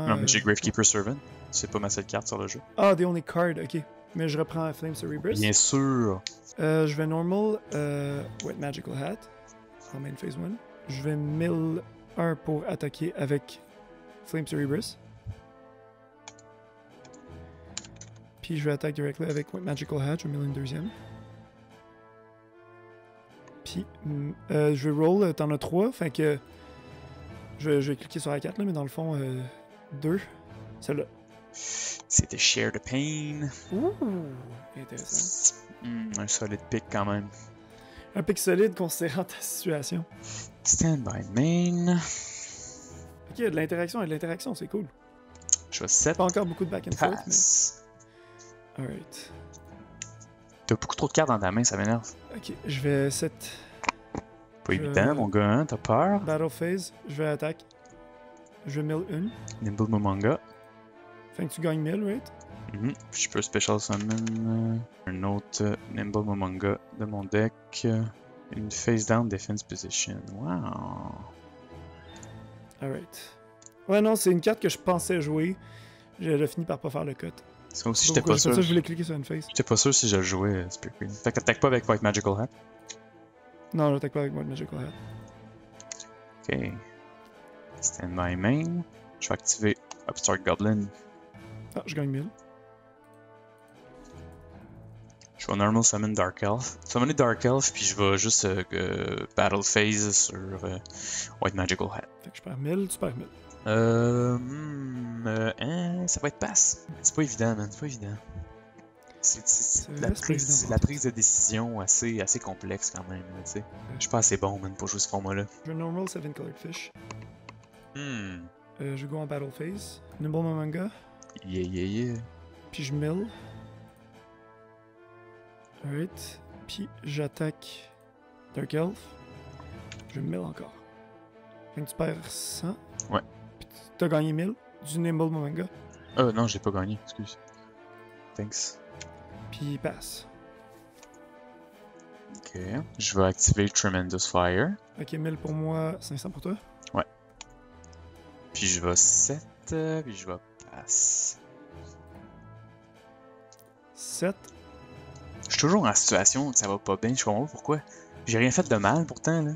Non, mais j'ai Gravekeeper Servant. C'est pas ma seule carte sur le jeu. Ah, the only card, ok. Mais je reprends Flame Cerebrus. Bien sûr. Je vais normal White Magical Hat en main phase 1. Je vais mill 1 pour attaquer avec Flame Cerebrus. Puis je vais attaquer directement avec White Magical Hat. Je vais mill une deuxième. Puis je vais roll, t'en as 3, fait que je vais cliquer sur la 4 là, mais dans le fond 2, celle-là. C'était Share the Pain. Ouh, intéressant. Un solide pick quand même. Un pick solide considérant ta situation. Stand by main. Ok, il y a de l'interaction, c'est cool. Je vais 7 Pas encore beaucoup de back and forth, pass. mais. Alright. T'as beaucoup trop de cartes dans ta main, ça m'énerve. Ok, je vais set Pas Je- évident, mon gars, hein? T'as peur? battle phase. Je vais attaque. Je vais mill une. Nimble Momonga. Fait que tu gagnes 1000, right? Mhm. Puis je peux Special Summon un autre Nimble Momonga de mon deck. Une Face Down Defense Position. Wow! Alright. Ouais, non, c'est une carte que je pensais jouer. J'ai fini par pas faire le cut. Ça aussi, C'est j'étais pourquoi pas j'ai fait sûr. ça, je voulais cliquer sur une face. J'étais pas sûr si je le jouais, Spear Queen. Fait qu'attaque pas avec White Magical Hat. Non, j'attaque pas avec moi de Magical Hat. Ok. Stand by main. Je vais activer Upstart Goblin. Ah, je gagne 1000. Je vais Normal Summon Dark Elf. Summoner Dark Elf, puis je vais juste Battle Phase sur White Magical Hat. Fait que je perds 1000, tu perds 1000. Ça va être passe. C'est pas évident, man. C'est pas évident. C'est vrai, la, c'est pas prise, évident c'est pour la toi. prise de décision assez complexe quand même. Là, tu sais. Je suis pas assez bon, man, pour jouer ce format-là. Je vais normal 7 colored fish. Hmm. Je go en battle phase. Nimble Momonga. Yeah, yeah, yeah. Puis je mill. Alright. Puis j'attaque Dark Elf. Je mill encore. Fait que tu perds 100. Ouais. Puis t'as gagné 1000 du Nimble Momonga. Non, j'ai pas gagné, excuse. Thanks. Puis il passe. Ok. Je vais activer Tremendous Fire. Ok, 1000 pour moi, 500 pour toi. Puis je vais 7, puis je vais passe. 7. Je suis toujours en situation où ça va pas bien, je comprends pas pourquoi. J'ai rien fait de mal pourtant, là.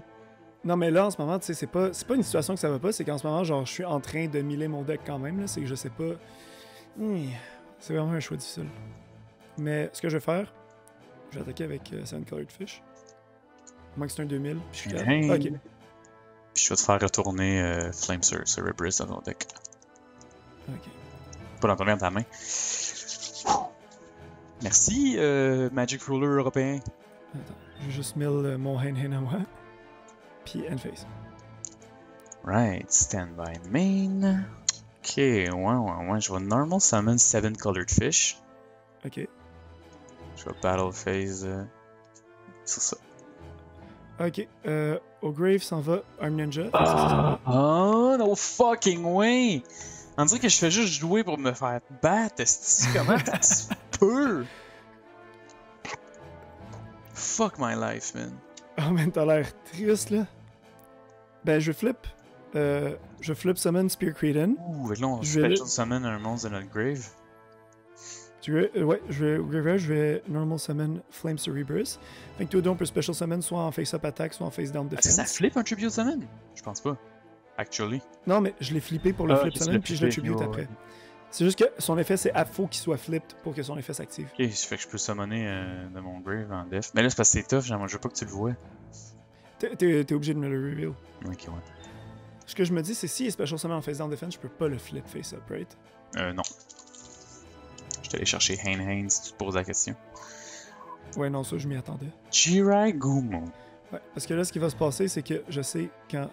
Non, mais là, en ce moment, tu sais, c'est pas une situation que ça va pas, c'est qu'en ce moment, genre, je suis en train de miller mon deck quand même, là. C'est que je sais pas. C'est vraiment un choix difficile. Mais ce que je vais faire, je vais attaquer avec Sand Colored Fish. À moins que c'est un 2000, puis je suis capable. Hey. Ok. Puis je vais te faire retourner Flame Cerebrus dans ton deck. Ok. Pas dans ton main, dans ta main. Merci, Magic Ruler européen. Attends, je vais juste mill mon hand à moi. Puis end phase. Right, stand by main. Ok, ouais. Je vais Normal Summon 7 Colored Fish. Ok. Je vais Battle Phase. C'est ça. Ok. Au grave s'en va Arm Ninja. Fait que ça s'en va. Oh, no fucking way! On dirait que je fais juste jouer pour me faire battre, esti. Comment ça se peut? Fuck my life, man. Oh man, t'as l'air triste là. Ben, je flip. Je flip summon Spear Creedon. Ouh, avec là, on Je vais special summon un monstre de notre grave. Ouais, je vais au graveyard, je vais normal summon Flame Cerebrus. Fait que tout on peut special summon soit en face-up attack, soit en face-down Est-ce que ça defense. flip un tribute summon? Je pense pas. Actually. Non, mais je l'ai flippé pour le Ah, flip ok, tu summon, l'as puis je le flippé, tribute ouais, après. ouais. C'est juste que son effet, c'est faut qu'il soit flipped pour que son effet s'active. Ok, ça fait que je peux summoner de mon grave en def. Mais là, c'est parce que c'est tough, je veux pas que tu le vois. T'es obligé de me le reveal. Ok, ouais. Ce que je me dis, c'est si il est special summon en face-down defense, je peux pas le flip face-up, right? Non. Je suis allé chercher Hain si tu te poses la question. Ouais, non, ça, je m'y attendais. Jirai Gumo. Ouais, parce que là, ce qui va se passer, c'est que je sais quand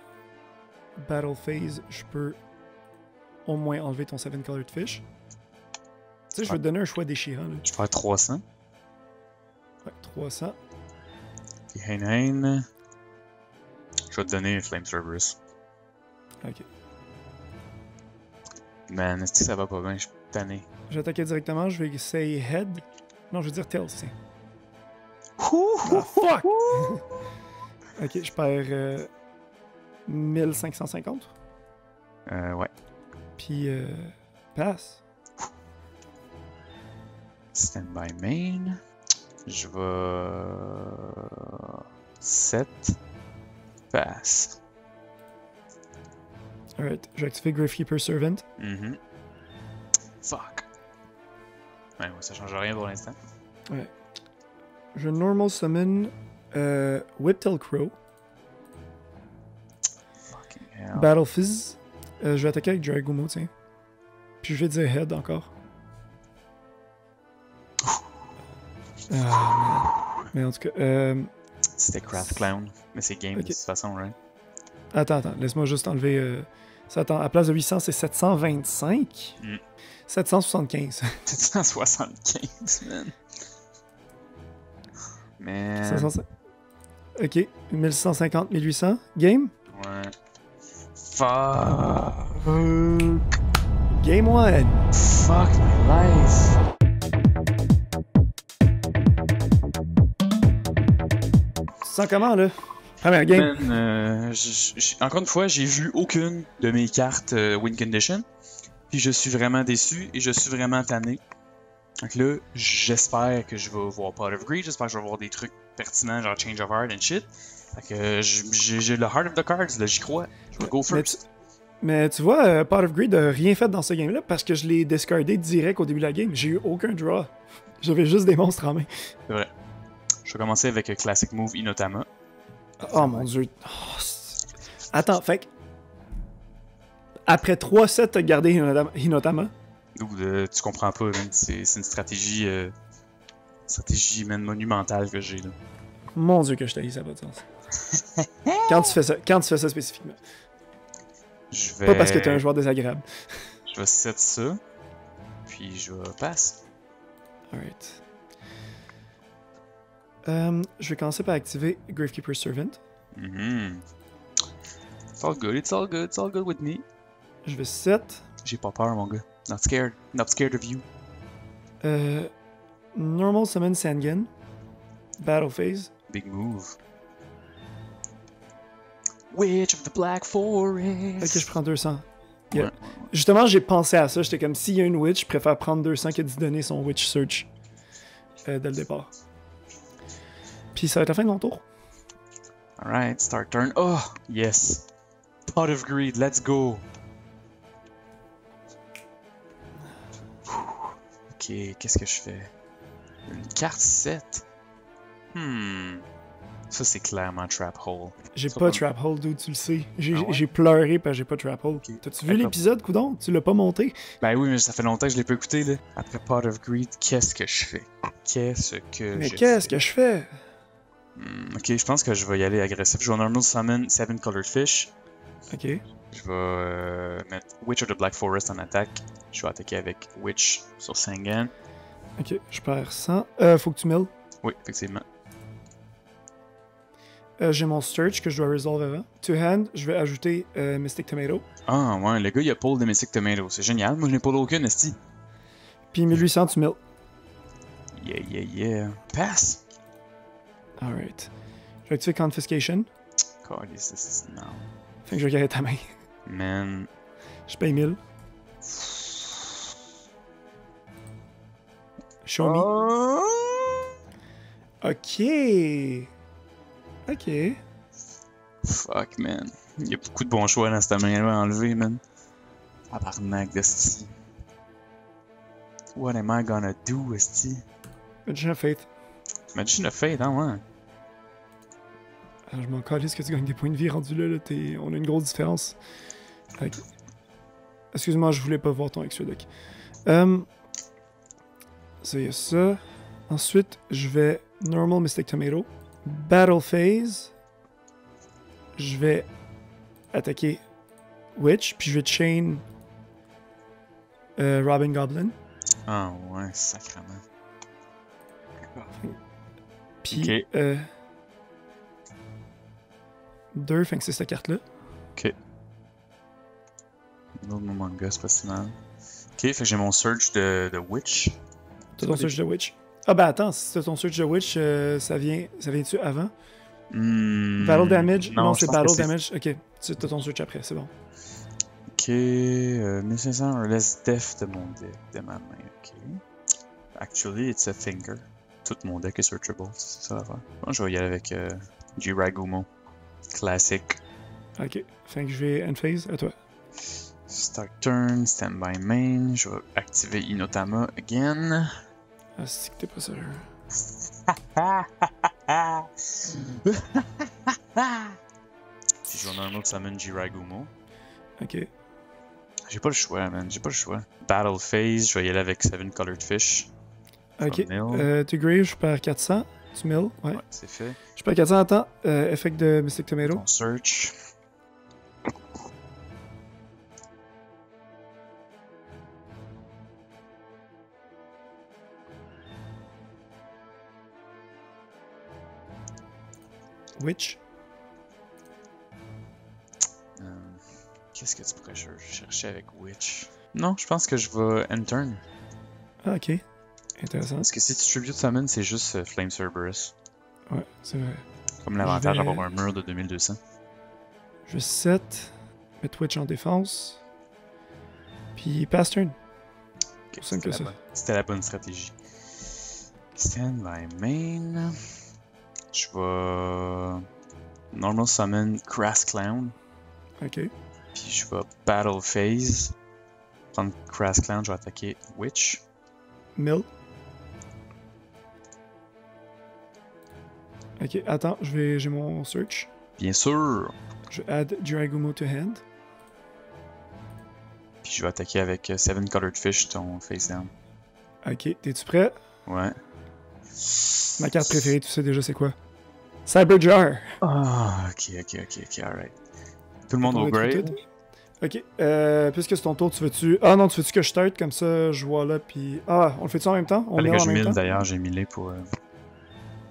Battle Phase, je peux au moins enlever ton 7 Colored Fish. Tu sais, je vais te donner un choix déchirant. Là. Je vais faire 300. Ouais, 300. Puis Hain. Je vais te donner Flame Cerberus. Ok. Man, est-ce que ça va pas bien? Je suis tanné. Je vais attaquer directement, je vais essayer Head. Non, je veux dire Tails, tiens. Ah, fuck! Ok, je perds 1550. Ouais. Puis, passe. Stand by main. Je vais. 7. Pass. Alright, je vais activer Gravekeeper Servant. Fuck. Ouais, ça change rien pour l'instant. Ouais. Je normal summon Whiptail Crow. Fucking hell. Battle Fizz. Je vais attaquer avec Dragomo, tiens. Puis je vais dire Head encore. Ah, man. Mais en tout cas, C'était Craft Clown. Mais c'est game Ok. de toute façon, right? attends, laisse-moi juste enlever Ça, attends, à la place de 800, c'est 725. 775. 775, man. Man. 750. Ok, 1150, 1800. Game? Ouais. Fuck. Game 1. Fuck my life. Tu sens comment, là? Première game. Man, encore une fois, j'ai vu aucune de mes cartes win condition. Puis je suis vraiment déçu et je suis vraiment tanné. Donc là, j'espère que je vais voir Pot of Greed, j'espère que je vais voir des trucs pertinents, genre Change of Heart and shit. Fait que j'ai le Heart of the Cards, là, j'y crois. Je vais go first. Mais tu vois, Pot of Greed a rien fait dans ce game-là parce que je l'ai discardé direct au début de la game. J'ai eu aucun draw. J'avais juste des monstres en main. C'est vrai. Je vais commencer avec un Classic Move Inotama. Oh mon dieu. Oh, attends, fait que... Après 3 sets, t'as gardé Hinotama? Tu comprends pas, man. C'est une stratégie... stratégie, man, monumentale que j'ai, là. Mon dieu que je t'ai dit, ça n'a pas de sens. Quand tu fais ça spécifiquement. Je vais... Pas parce que t'es un joueur désagréable. Je vais set ça, puis je vais passe. Alright. Je vais commencer par activer Gravekeeper's Servant. It's all good, it's all good, it's all good with me. Je vais set. J'ai pas peur, mon gars. Not scared of you. Normal Summon Sangan. Battle Phase. Big move. Witch of the Black Forest. Ok, je prends 200. Yeah. Ouais. Justement, j'ai pensé à ça. J'étais comme, s'il y a une Witch, je préfère prendre 200 que d'y donner son Witch Search dès le départ. Puis ça va être la fin de mon tour. Alright, start turn. Oh, yes. Pot of Greed, let's go. Ok, qu'est-ce que je fais? Une carte 7. Ça, c'est clairement Trap Hole. J'ai Ça, pas comme- Trap Hole, dude, tu le sais. Ah ouais? J'ai pleuré parce que j'ai pas Trap Hole. T'as-tu vu D'accord. l'épisode, coudon? Tu l'as pas monté? Ben oui, mais ça fait longtemps que je l'ai pas écouté, là. Après Pot of Greed, qu'est-ce que je fais? Qu'est-ce que Mais je qu'est-ce fais? que je fais? Ok, je pense que je vais y aller agressif. Je vais normal summon 7 Colored Fish. Ok. Je vais mettre Witch of the Black Forest en attaque. Je vais attaquer avec Witch sur Sangan. Ok, je perds 100. Faut que tu milles. Oui, effectivement. J'ai mon Search que je dois resolve avant. To hand, je vais ajouter Mystic Tomato. Ah ouais, le gars il a pull de Mystic Tomato. C'est génial. Moi je n'ai pas aucune, esti. Puis 1800, tu milles. Yeah. Pass! Alright. Je vais activer Confiscation. Calisse, esti, non. Fait que je vais garder ta main. Man. Je paye 1000. Show me. Oh. Ok. Ok. Fuck, man. Il y a beaucoup de bons choix dans cette main-là à enlever, man. Tabarnak d'esti. What am I gonna do, esti? Magician of Faith. Magician of Fate, hein, ouais. Alors, je m'en calisse que tu gagnes des points de vie rendu là. On a une grosse différence. Ok. Excuse-moi, je voulais pas voir ton extra deck. Ça, y a ça. Ensuite, je vais Normal Mystic Tomato. Battle Phase. Je vais attaquer Witch, puis je vais chain Robin Goblin. Ah ouais, sacrément. Puis Ok. 2, fait que c'est cette carte-là. Ok. L'autre mon manga, c'est pas si mal. Ok, fait que j'ai mon search de Witch. T'as ton search de Witch. Ah ben attends, si t'as ton search de Witch, ça vient-tu avant? Battle Damage? Non, c'est Battle Damage. Ok, t'as ton search après, c'est bon. Ok, 1500 or less def de mon deck, de ma main, ok. Actually, it's a finger. Tout mon deck est searchable, c'est ça l'affaire. Bon, je vais y aller avec Jiragumo. Classic. Ok, fait que je vais end phase, à toi. Start turn, standby main. Je vais activer Inotama again. Ah, c'est que t'es pas sérieux. Puis je vais normal summon Jiragumo. Ok. J'ai pas le choix, man. J'ai pas le choix. Battle phase, je vais y aller avec 7 Colored Fish. Ok. Mill. Tu grave, je perds 400. Tu mill, ouais. Ouais, c'est fait. Je perds 400, attends. Effect de Mystic Tomato. On search. Witch. Qu'est-ce que tu pourrais chercher avec Witch? Non, je pense que je vais N-turn. Ah, ok. Intéressant. Parce que si tu Tribute Summon, c'est juste Flame Cerberus. Ouais, c'est vrai. Comme l'avantage vais- d'avoir un mur de 2200. Je vais 7. Mettre Witch en défense. Puis pass turn. Ok, Aussi simple que ça. C'était la bonne stratégie. Stand by main. Je vais Normal Summon Crass Clown. Ok. Puis je vais Battle Phase. Prendre Crass Clown, je vais attaquer Witch. Mill. Ok, attends, j'ai mon search. Bien sûr! Je vais add Dragumo to hand. Puis je vais attaquer avec Seven Colored Fish, ton face down. Ok, t'es-tu prêt? Ouais. Ma carte préférée, tu sais déjà c'est quoi? Cyberjar! Ah, ok, alright. Tout le monde au grave. Ok, puisque c'est ton tour, tu veux-tu... Ah non, tu veux-tu que je start, comme ça je vois là, puis... Ah, on le fait-tu en même temps? On Fallait le met que en je même mille temps? d'ailleurs, j'ai millé pour.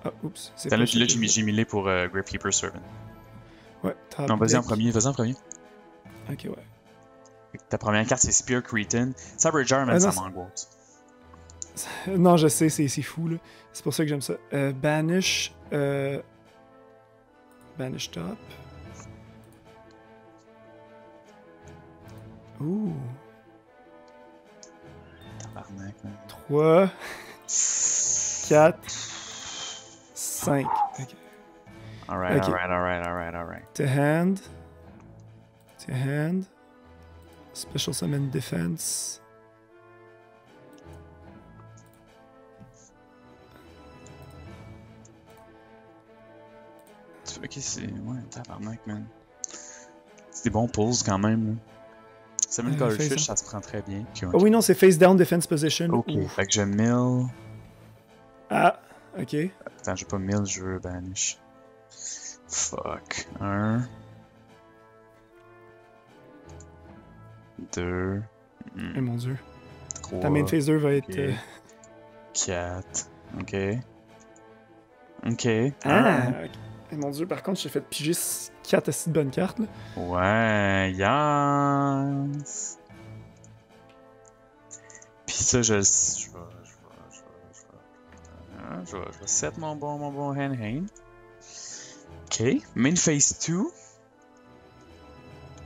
Ah, oups, c'est Là, pas j'ai millé pour Gravekeeper Servant. Ouais, t'as... Non, vas-y en premier, Ok, ouais. Fait que ta première carte, c'est Spear Cretin. Cyberjar, man, ça m'angoisse. Non, je sais, c'est fou, là. C'est pour ça que j'aime ça. Banish... Banish top. Ouh. Tabarnak, man. 3... 4... 5. Ok. Alright, Ok. alright. To hand. To hand. Special Summon Defense. Ok, c'est. Ouais, tabarnak, man. C'est des bons pulls quand même, là. Seven Colored face Fish, down. ça se prend très bien. Okay, Oh oui, non, c'est Face Down Defense Position. Ok, Ouf. fait que je mill. Ah, ok. Attends, j'ai pas mill, je veux banish. Fuck. 1. 2. Eh mon dieu. 3. Ta main phase 2 va être... ok. 4. Ok. Ok. Ah, ok. Eh mon dieu, par contre, j'ai fait piger 4 assez de bonnes cartes, là. Ouais, yes. Puis ça, je vais set mon bon hand. Ok, main phase 2.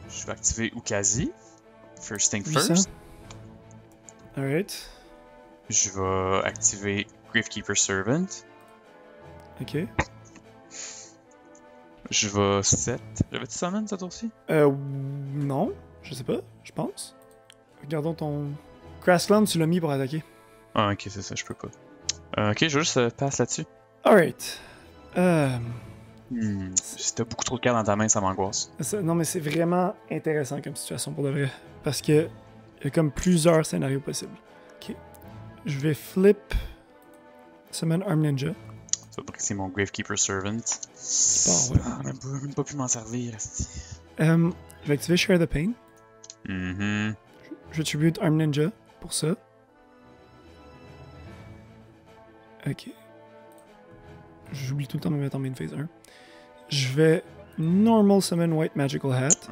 Je vais activer Ukazi. First thing 800. first. Alright. Je vais activer Gravekeeper Servant. Ok. Je vais set. J'avais-tu summon cette tour-ci? Non. Je sais pas. Je pense. Regardons ton... Crassland, tu l'as mis pour attaquer. Ah, ok, c'est ça, je peux pas. Ok, je vais juste passe là-dessus. Alright. Si t'as beaucoup trop de cartes dans ta main, ça m'angoisse. Non, mais c'est vraiment intéressant comme situation pour de vrai. Parce que il y a comme plusieurs scénarios possibles. Ok. Je vais flip Summon Arm Ninja. Ça va briser mon Gravekeeper Servant. Bon, ouais. Ah, même pas pu m'en servir, esti. Je vais activer Share the Pain. Mhm. Je tribute Arm Ninja pour ça. Ok. J'oublie tout le temps de me mettre en main phase 1. Je vais Normal Summon White Magical Hat.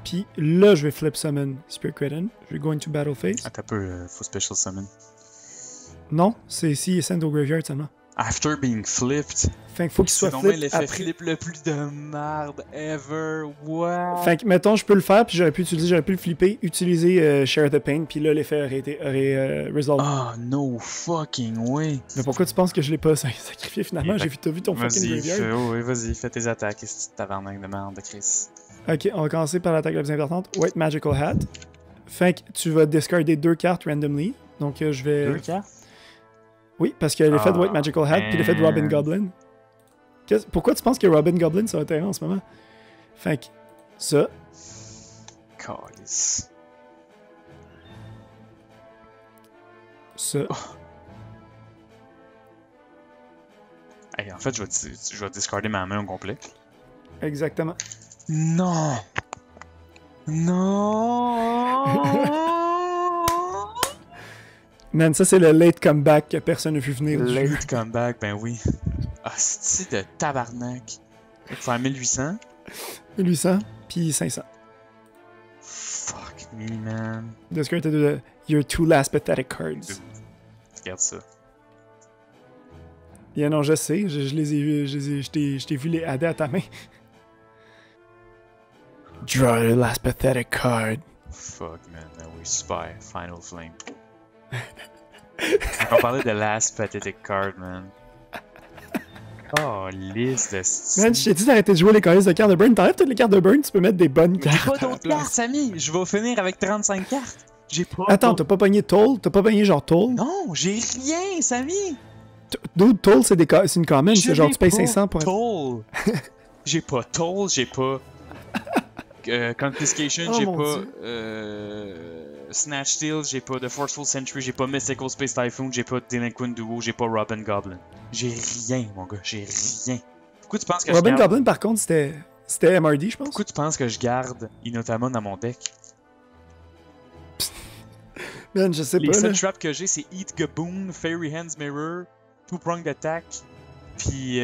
Puis là, je vais Flip Summon Spear Cretin. Je vais Go into Battle Phase. Attends un peu, faut Special Summon. Non, c'est si il est send au graveyard seulement. After being flipped. Fait qu'il faut qu'il soit C'est donc flip l'effet après. flip le plus de merde ever. What? Fait que, mettons, je peux le faire, puis j'aurais pu le flipper, utiliser Share the Pain, puis là, l'effet aurait resolve. Oh, no fucking way. Mais pourquoi tu penses que je l'ai pas sacrifié finalement? T'as vu ton fucking graveyard? Vas-y, fais tes attaques, c'est tabarnak de merde, Chris. Ok, on va commencer par l'attaque la plus importante. White Magical Hat. Fait que tu vas discarder 2 cartes randomly. Donc je vais... 2 cartes? Oui, parce qu'il y a l'effet de White Magical Hat, puis l'effet de Robin Goblin. Pourquoi tu penses que Robin Goblin ça va être en ce moment? Fait que ça. Calice. Ça. Oh. Hey, en fait, je vais discarder ma main au complet. Exactement. Non! Non! Man, ça c'est le late comeback que personne n'a vu venir. Late comeback, ben oui. Ah, c'est de tabarnak. Il faut faire 1800. 1800, puis 500. Fuck me, man. Discard de your two last pathetic cards. Dude, regarde ça. Yeah, non, je sais, je les ai vus, je t'ai vu les adder à ta main. Draw your last pathetic card. Fuck, man. Now we spy. Final Flame. On parlait de last pathetic card, man. Oh, liste de style. Man, je t'ai dit d'arrêter de jouer les cartes de cartes de burn. T'enlèves toutes les cartes de burn, tu peux mettre des bonnes J'ai cartes. pas à la d'autres place. cartes, Samy. Je vais finir avec 35 cartes. J'ai pas. Attends, t'as pas pogné Toll? T'as pas pogné genre Toll? Non, j'ai rien, Samy. Dude, Toll, c'est une common, c'est genre tu payes 500 pour être... Toll. J'ai pas Toll, j'ai pas Confiscation, Oh, j'ai mon pas Dieu. Snatch Steal, j'ai pas The Forceful Century, j'ai pas Mystical Space Typhoon, j'ai pas Delinquent Duo, j'ai pas Robin Goblin. J'ai rien, mon gars, j'ai rien. Pourquoi tu penses que Robin je garde... Goblin, par contre, c'était MRD, je pense. Pourquoi tu penses que je garde Inotamon dans mon deck? Man, je sais Les pas, là. seuls traps que j'ai, c'est Eat Gaboon, Fairy Hands Mirror, Two Pronged Attack, puis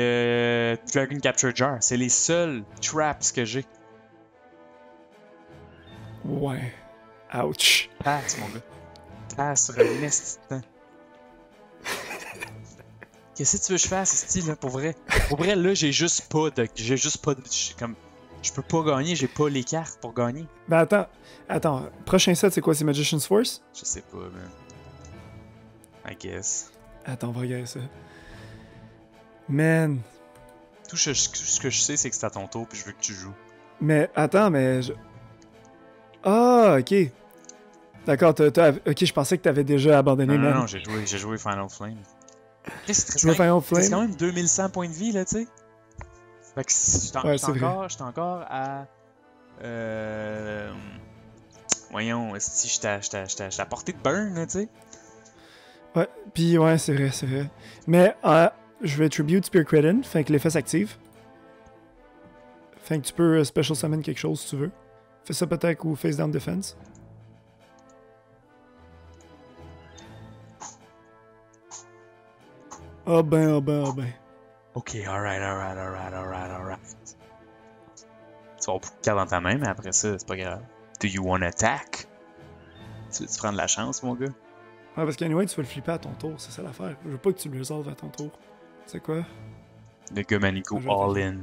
Dragon Capture Jar. C'est les seuls traps que j'ai. Ouais. Ouch. Passe, mon gars. Passe sur un esti de temps. Qu'est-ce que tu veux que je fasse, esti, là, pour vrai? Pour vrai, là, j'ai juste pas de... comme... Je peux pas gagner, j'ai pas les cartes pour gagner. Ben attends. Prochain set, c'est quoi? C'est Magician's Force? Je sais pas, man. I guess. Attends, on va regarder ça. Man. Tout ce que je sais, c'est que c'est à ton tour, puis je veux que tu joues. Mais attends, mais... Ah, ok. D'accord, ok, je pensais que t'avais déjà abandonné, man. Non, j'ai joué Final Flame. C'est Tu veux Final C'est Flame? quand même 2100 points de vie, là, tu sais. Fait que j'étais encore à... Voyons, si j'étais à portée de burn, là, tu sais. Ouais, pis ouais, c'est vrai. Mais je vais Tribute Spear Credit, fait que l'effet s'active. Fait que tu peux Special Summon quelque chose si tu veux. Fais ça peut-être ou Face Down Defense. Ah ben. Ok, alright. Tu vas avoir beaucoup de cartes dans ta main, mais après ça, c'est pas grave. Do you want attack? Tu veux-tu prendre la chance, mon gars? Ouais, parce qu'anyway, tu vas le flipper à ton tour, c'est ça l'affaire. Je veux pas que tu le résolves à ton tour. C'est quoi? Le gars Manico Je vais all-in.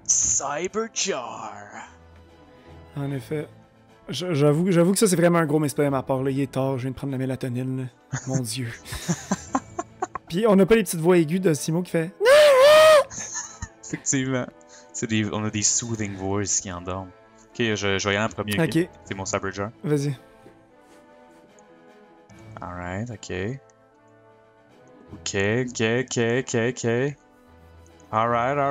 Cyberjar! En effet. J'avoue que ça, c'est vraiment un gros misplay à ma part. Là. Il est tard, je viens de prendre la mélatonine. Là. Mon Dieu. Puis on n'a pas les petites voix aiguës de Simo qui fait... Effectivement. On a des soothing voices qui endorment. Ok, je vais y aller en premier. Ok. C'est mon Cyberjar. Vas-y. Alright, ok. Ok. Alright.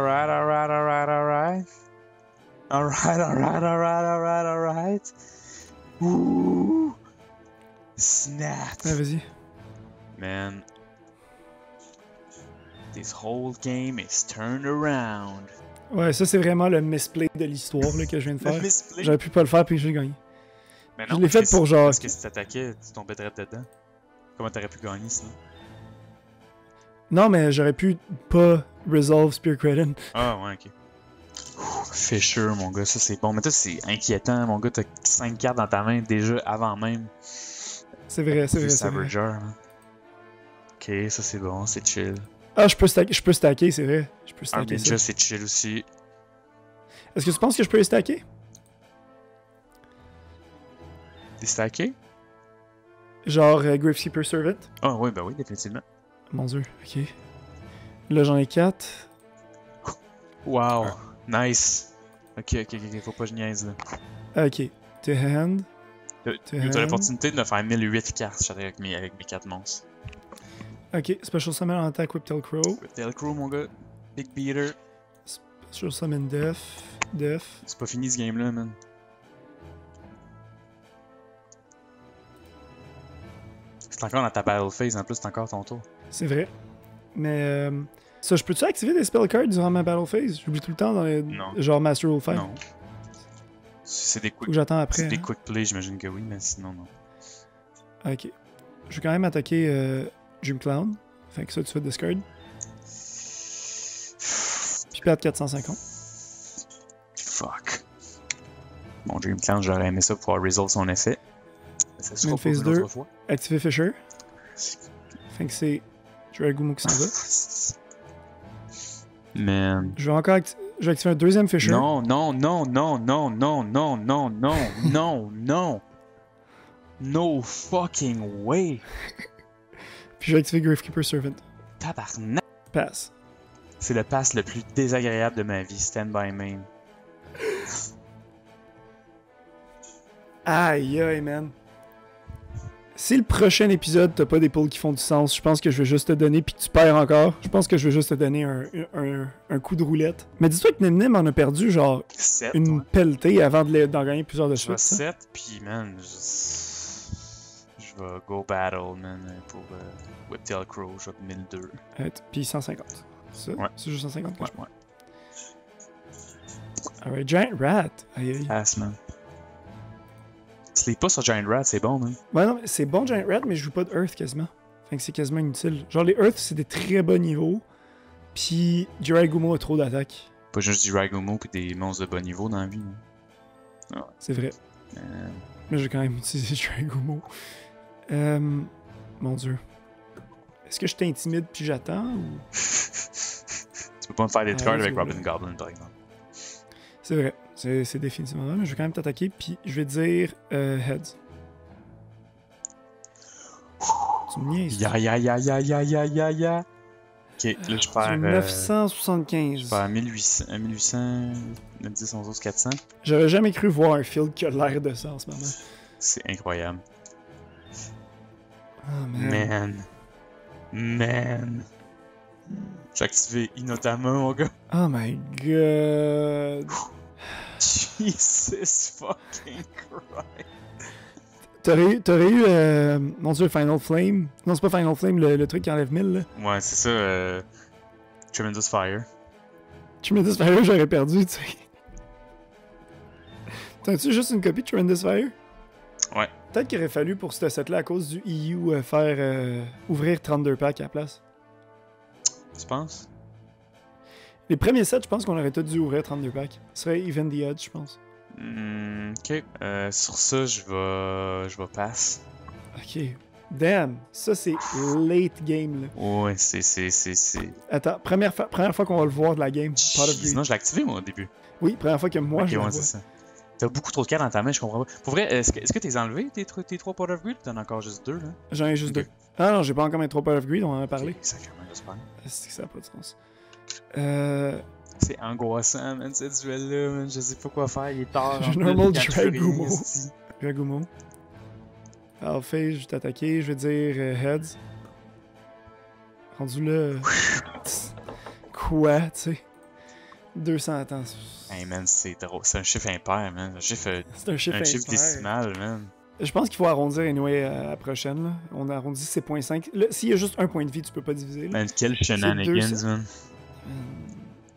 Ouh. Snap. Ouais, vas-y. Man. This whole game is turned around. Ouais, ça, c'est vraiment le misplay de l'histoire là, que je viens de Le faire. misplay. J'aurais pu pas le faire, puis j'ai gagné. Mais Je l'ai fait parce que pour genre... Parce que si t'attaquais, tu tombais direct dedans. Comment t'aurais pu gagner sinon? Non, mais j'aurais pu pas resolve Spear Credit. Ah ouais, ok. Fisher, mon gars, ça c'est bon. Mais toi, c'est inquiétant, mon gars. T'as 5 cartes dans ta main déjà avant même. C'est vrai. Cyberjar, hein. Ok, ça c'est bon, c'est chill. Ah, je peux stacker, c'est vrai. Je peux stacker Ninja, ça. c'est chill aussi. Est-ce que tu penses que je peux les stacker? T'es stacké? Genre Graveskeeper Servant? Ah oui, ben oui, définitivement. Mon dieu, ok. Là, j'en ai 4. Wow, nice. Ok, faut pas que je niaise là. Ok. To hand. T'as l'opportunité de me faire 1008 cartes avec mes 4 monstres. Ok. Special Summon en attaque Whiptail Crow. Whiptail Crow, mon gars. Big Beater. Special Summon Def. C'est pas fini ce game là, man. C'est encore dans ta battle phase, en plus, c'est encore ton tour. C'est vrai. Mais ça, je peux-tu activer des spell cards durant ma battle phase? J'oublie tout le temps dans les... Non. Genre Master Rule 5. Non. C'est des Faut que quick, j'attends après. c'est des hein. quick plays, j'imagine que oui, mais sinon, non. Ok. Je vais quand même attaquer Dream Clown. Fait que ça, tu fais discard. Puis perdre 450. Fuck. Mon Dream Clan, j'aurais aimé ça pour pouvoir résoudre son effet. Mais ça sera pas phase une 2. autre fois. Activer Fisher. Fait que c'est Dragumo qui s'en va. Man. Je vais activer un deuxième Fisher. Non, non, non, non, non, non, non, non, non, non, non. No fucking way. Puis je vais activer Gravekeeper Servant. Tabarnak. Pass. C'est le pass le plus désagréable de ma vie, Stand by Main. Aïe aïe, man. Si le prochain épisode, t'as pas des pulls qui font du sens, je pense que je vais juste te donner, puis tu perds encore, je pense que je vais juste te donner un coup de roulette. Mais dis-toi que Nim en a perdu, genre, 7, une pelletée avant d'en gagner plusieurs de je vais suite. 7, puis man, je vais go battle, man, pour Whiptail Crow, je vais 1002. Puis 150. Ça, Ouais. c'est juste 150 que Ouais, je prends. ouais. Alright, Giant Rat. Aïe aïe. Pass, man. Sleep pas sur Giant Rat, c'est bon, man. Ouais, non, c'est bon Giant Rat, mais je joue pas de Earth quasiment. Fait que c'est quasiment inutile. Genre, les Earth, c'est des très bas niveaux. Puis, Jiraigumo a trop d'attaques. Pas juste du Ragumo pis des monstres de bas niveau dans la vie. C'est vrai. Mais j'ai quand même utilisé Jiraigumo. Mon dieu. Est-ce que je t'intimide puis j'attends ou... Tu peux pas me faire des cards avec Robin Goblin, par exemple. C'est vrai. C'est définitivement vrai, mais je vais quand même t'attaquer, puis je vais dire Heads. Tu me niaises. Ya. Ok, là je perds. 975. Je perds 1800, 910, 11, 400. J'aurais jamais cru voir un field qui a l'air de ça en ce moment. C'est incroyable. Oh man. Man. J'ai activé Inotama, mon gars. Oh my god. Jesus fucking Christ. T'aurais eu, mon dieu, Final Flame. Non, c'est pas Final Flame, le truc qui enlève 1000, là. Ouais, c'est ça, Tremendous Fire. Tremendous Fire, j'aurais perdu, tu sais. T'as-tu juste une copie de Tremendous Fire? Ouais. Peut-être qu'il aurait fallu pour ce set-là, à cause du EU, faire ouvrir 32 packs à la place. Tu penses? Les premiers sets, je pense qu'on aurait tous dû ouvrir 32 packs. Ce serait Even the Odds, je pense. Ok. Sur ça, je vais pass. Ok. Damn, ça c'est late game, là. Ouais, c'est. Attends, première fois qu'on va le voir de la game. Pot of Greed. Non, je l'ai activé, moi, au début. Oui, première fois que moi Ok, je le ouais, vois. c'est ça. T'as beaucoup trop de cartes dans ta main, je comprends pas. Pour vrai, est-ce que t'es enlevé tes 3 Pot of Greed? T'en as encore juste 2, là? J'en ai juste Ok. 2. Ah non, j'ai pas encore mes 3 Pot of Greed, on en a parlé. Ok, sacrément, j'espère. C'est que ça n'a pas de sens. C'est angoissant, man, ce duel-là, man. Je sais pas quoi faire, il est tard. J'ai normal Dragumo. Dragumo. Alors, fait, je vais t'attaquer, je vais dire Heads. Rendu là. Quoi, tu sais? 200 attends. Hey, man, c'est drôle. C'est un chiffre impair, man. C'est un chiffre Un chiffre impair. décimal, man. Je pense qu'il faut arrondir anyway à la prochaine. Là. On arrondit c'est 0.5. Là, s'il y a juste un point de vie, tu peux pas diviser. Là. Man, quel shenanigans, 200. man.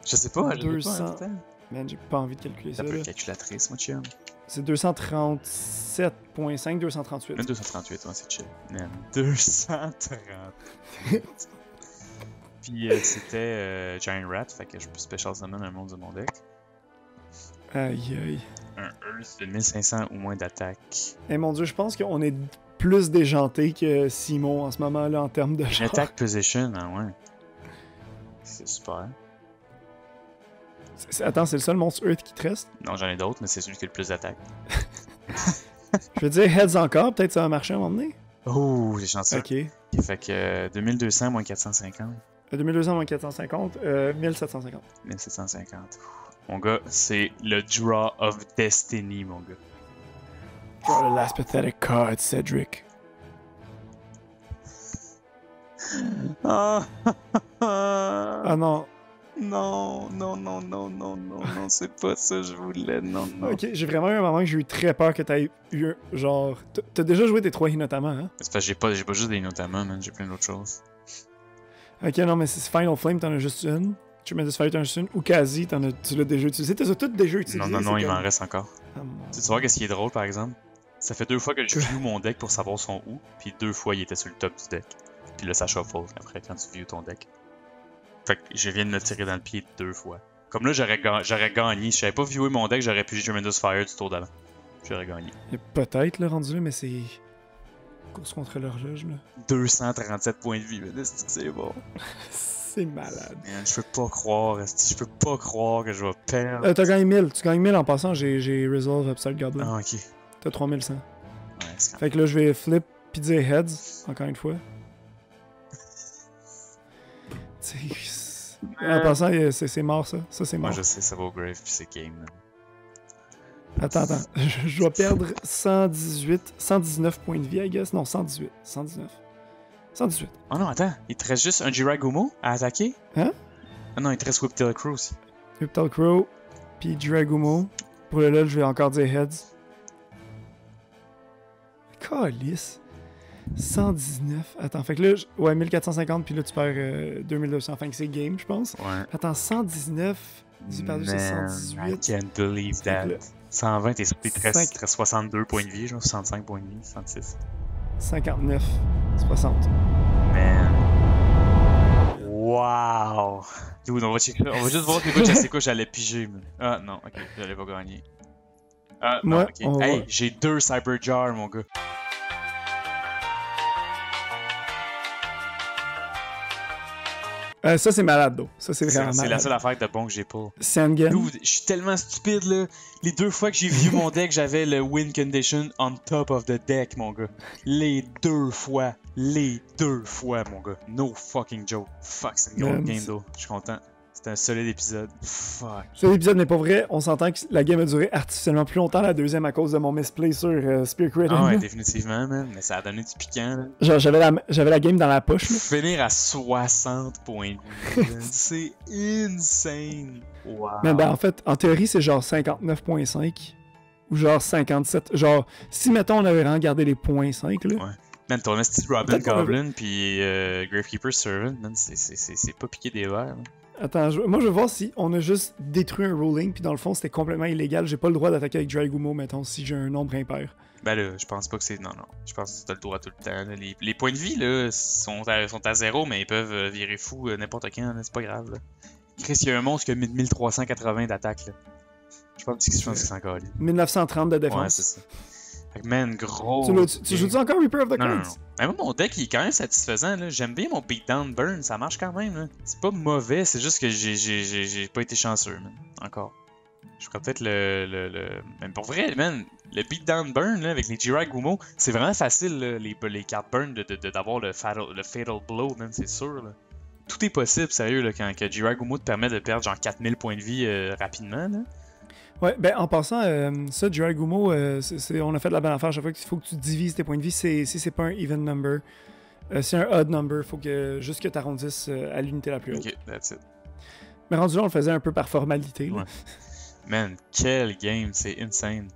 Je sais pas, je l'ai 200. pas, attends. Man, j'ai pas envie de calculer ça. T'as pas Là. une calculatrice, moi, chum. C'est 237.5, 238. 238, ouais, c'est chill. Man, 238. Puis c'était Giant Rat, fait que je peux Special Summon un monstre de mon deck. Aïe aïe. Un Earth de 1500 ou moins d'attaque. Eh mon dieu, je pense qu'on est plus déjanté que Simon en ce moment là en termes de Une genre. attack position, ah ouais. C'est super. Attends, c'est le seul monstre Earth qui te reste? Non, j'en ai d'autres, mais c'est celui qui a le plus d'attaque. Je veux dire Heads encore, peut-être ça va marcher à un moment donné? Oh, j'ai chanceux. Ok. Fait que 2200 moins 450. 2200 moins 450, 1750. 1750. Mon gars, c'est le Draw of Destiny, mon gars. Draw the last pathetic card, Cedric. Ah non. Non, c'est pas ça, je voulais, non. Ok, j'ai vraiment eu un moment que j'ai eu très peur que t'aies eu genre... T'as déjà joué tes 3 notamment, hein? C'est parce que j'ai pas juste des notamment, man, j'ai plein d'autres choses. Ok, non, mais c'est Final Flame, t'en as juste une. Tremendous Fire, t'en as juste une. Ukazi, tu l'as déjà utilisé. T'as toutes déjà utilisé. Non, il m'en reste encore. Oh, Tu vois qu'est-ce qui est drôle, par exemple? Ça fait 2 fois que je view mon deck pour savoir son où, puis 2 fois il était sur le top du deck. Puis là, ça shuffle après quand tu views ton deck. Fait que je viens de me tirer dans le pied 2 fois. Comme là, j'aurais gagné. Si j'avais pas viewé mon deck, j'aurais pu Tremendous Fire du tour d'avant. J'aurais gagné. Peut-être, là, rendu là, mais c'est... Course contre l'horloge, là. 237 points de vie, mais c'est bon. C'est malade. Man, je peux pas croire que je vais perdre. T'as gagné 1000. Tu gagnes 1000 en passant, j'ai Resolve Upside Goblin. Ah, ok. T'as 3100. Ouais, c'est Fait que là, je vais flip pis dire heads, encore une fois. En passant, c'est mort, ça. Ça, c'est mort. Moi, je sais, ça va au grave pis c'est game. Là. Attends. Je dois perdre 119 points de vie, I guess. Non, 118. 118. Oh non, attends. Il te reste juste un Jiragumo à attaquer? Hein? Ah non, il te reste Whiptail Crow aussi. Whiptail Crow, puis Jiragumo. Pour le LOL, je vais encore dire heads. Calice. 119. Attends, fait que là, ouais, 1450, puis là, tu perds 2200. Fait que c'est game, je pense. Ouais. Attends, 119. J'ai perdu, c'est 118. I can't believe that. 120, il te reste 62 points de vie, genre 65 points de vie, 66. 59. 60. Man. Wow. Dude, on va checker ça. On va juste voir c'est quoi j'allais piger. Man. Ah non, ok, j'allais pas gagner. Ah non, Ouais, ok. Hey, j'ai 2 Cyber Jar, mon gars. Ça, c'est malade, though. Ça, c'est vraiment malade. C'est la seule affaire de bon que j'ai pas. Sangan. Dude, je suis tellement stupide, là. Les 2 fois que j'ai vu mon deck, j'avais le win condition on top of the deck, mon gars. Les 2 fois, mon gars. No fucking joke. Fuck, c'est une grosse game, though. Je suis content. C'était un solide épisode. Fuck. Cet épisode n'est pas vrai. On s'entend que la game a duré artificiellement plus longtemps, la deuxième, à cause de mon misplay sur Spear Crit. Ah ouais, définitivement, man. Mais ça a donné du piquant, là. Genre, j'avais la game dans la poche, là. Finir à 60 points de vie, c'est insane. Wow. Mais ben, en fait, en théorie, c'est genre 59.5 ou genre 57. Genre, si, mettons, on avait vraiment gardé les points 5, là. Ouais. Man, ton esti Robin Goblin puis Gravekeeper's Servant, man, c'est pas piqué des verres. Hein. Attends, moi je veux voir si on a juste détruit un ruling, puis dans le fond c'était complètement illégal. J'ai pas le droit d'attaquer avec Dragumo, mettons, si j'ai un nombre impair. Ben là, je pense pas que c'est. Non. Je pense que t'as le droit tout le temps. Là. Les points de vie, là, sont à 0, mais ils peuvent virer fou n'importe quand, c'est pas grave. Là. Chris, il y a un monstre qui a 1380 d'attaque, là. Je pense que c'est encore lui. 1930 de défense. Ouais, c'est ça. Fait que, man, gros. Tu joues-tu encore Reaper of the Cards? Non. Mais moi, mon deck, il est quand même satisfaisant. Là. J'aime bien mon beatdown burn. Ça marche quand même. Là. C'est pas mauvais. C'est juste que j'ai pas été chanceux, man. Encore. Je ferais peut-être Même pour vrai, man, le beatdown burn là, avec les Jiragumo, c'est vraiment facile, là, les cartes burn, d'avoir le fatal blow, man, c'est sûr. Là. Tout est possible, sérieux, là, quand que Jiragumo te permet de perdre genre 4000 points de vie rapidement. Là. Ouais, ben en passant, ça, Jiragumo, on a fait de la bonne affaire. Chaque fois qu'il faut que tu divises tes points de vie, si c'est pas un even number, c'est un odd number, faut juste que tu arrondisses à l'unité la plus haute. Ok, that's it. Mais rendu là, on le faisait un peu par formalité. Là. Ouais. Man, quel game, c'est insane.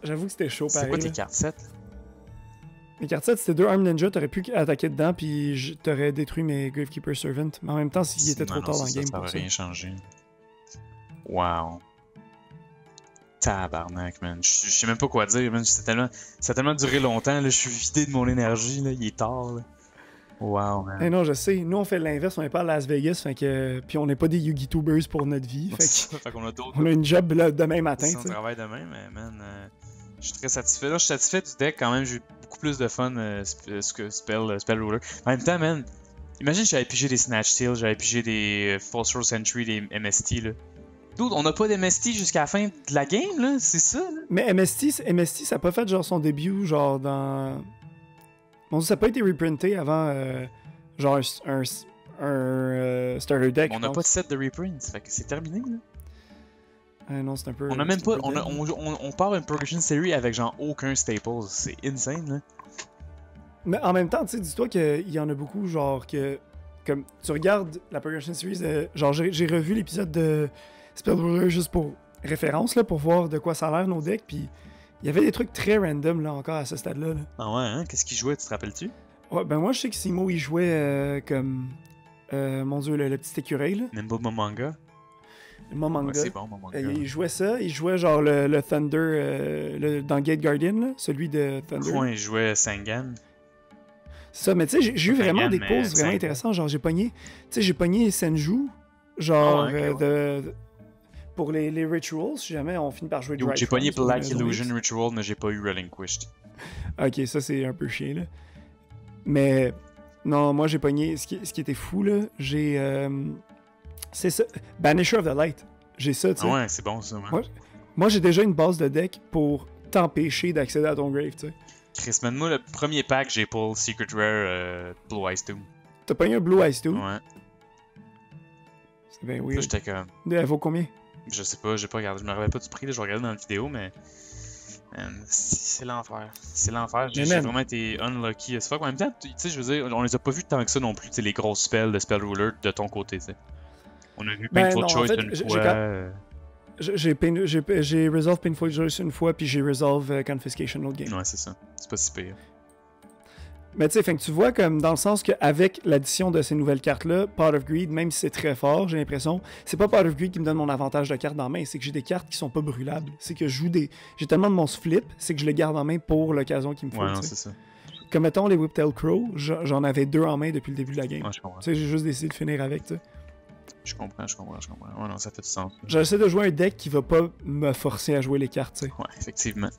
J'avoue que c'était chaud pareil. C'est quoi tes cartes 7? Mes cartes 7, c'était 2 Arm Ninja, t'aurais pu attaquer dedans, puis t'aurais détruit mes Gravekeeper Servant. Mais en même temps, s'il était trop tard dans le game. Ça aurait rien changé. Wow. Tabarnak, man. Je sais même pas quoi dire, man. Ça a tellement duré longtemps, là. Je suis vidé de mon énergie, là. Il est tard, là. Wow, man. Hey non, je sais. Nous, on fait l'inverse. On n'est pas à Las Vegas, fait que... puis on n'est pas des Yugi-tubers pour notre vie. Fait qu'on a d'autres... On a une job là, demain matin, on travaille demain, mais man... je suis très satisfait. Là, je suis satisfait du deck, quand même. J'ai eu beaucoup plus de fun que Spell Ruler. En même temps, man... Imagine si j'avais pigé des Snatch Steal, j'avais pigé des False Roll Sentry, des MST, là. Dude, on n'a pas d'MST jusqu'à la fin de la game, là, c'est ça, là. Mais MST, ça a pas fait genre son début, genre dans... Bon, ça n'a pas été reprinté avant, genre un starter deck. On n'a pas de set de reprint, fait que c'est terminé, là. Non, c'est un peu... On a même pas... On part une Progression Series avec genre aucun staples, c'est insane, là. Mais en même temps, tu sais, dis-toi qu'il y en a beaucoup, genre, que... Comme, tu regardes la Progression Series, genre, j'ai revu l'épisode de... Spell Ruler juste pour référence, là, pour voir de quoi ça a l'air nos decks, puis il y avait des trucs très random, là, encore à ce stade-là. Là. Ah ouais, hein? Qu'est-ce qu'il jouait, tu te rappelles-tu? Ouais, ben moi, je sais que Simo, il jouait comme... mon dieu, le petit écureuil, là. Nimble Momanga? Momanga. Ouais, c'est bon, Momanga. Il jouait ça, il jouait genre le Thunder dans Gate Guardian, là, celui de Thunder. Ouais, il jouait Sangan. Ça, mais tu sais, j'ai eu vraiment des poses vraiment intéressantes, genre j'ai pogné Senju, Genre, Ah ouais, ok, pour les rituals, si jamais on finit par jouer Yo, Dry j'ai pogné Trunks, Black pour Illusion Ritual, mais j'ai pas eu Relinquished. Ok, ça c'est un peu chiant, là. Mais, non, moi j'ai pogné, ce qui était fou, là, j'ai... c'est ça, Banisher of the Light. J'ai ça, tu sais. Ah ouais, c'est bon ça, ouais. Moi j'ai déjà une base de deck pour t'empêcher d'accéder à ton grave, tu sais. Chris, man, moi, le premier pack, j'ai pull Secret Rare Blue Eyes 2. T'as pogné un Blue Eyes 2? Ouais. C'est bien Là, weird. j'étais comme. Elle vaut combien? Je sais pas, j'ai pas regardé. Je me rappelle pas du prix, là, je vais regarder dans la vidéo, mais. C'est l'enfer. C'est l'enfer. J'ai vraiment été unlucky as fuck. En même temps, tu sais, je veux dire, on les a pas vus tant que ça non plus, tu sais, les grosses spells de Spell Ruler de ton côté, tu sais. On a vu Painful Choice une fois. J'ai resolve Painful Choice une fois, puis j'ai resolve Confiscation l'autre game. Ouais, c'est ça. C'est pas si pire. Mais tu sais, tu vois comme dans le sens qu'avec l'addition de ces nouvelles cartes-là, Pot of Greed, même si c'est très fort, j'ai l'impression, c'est pas Pot of Greed qui me donne mon avantage de cartes en main, c'est que j'ai des cartes qui sont pas brûlables. C'est que je joue des. J'ai tellement de monstres flip, c'est que je les garde en main pour l'occasion qu'il me faut. Ouais, non, c'est ça. Comme mettons les Whiptail Crow, j'en avais 2 en main depuis le début de la game. Ouais, je comprends. Tu sais, j'ai juste décidé de finir avec, tu sais. Je comprends. Ouais, non, ça fait du sens. J'essaie de jouer un deck qui va pas me forcer à jouer les cartes, tu sais. Ouais, effectivement.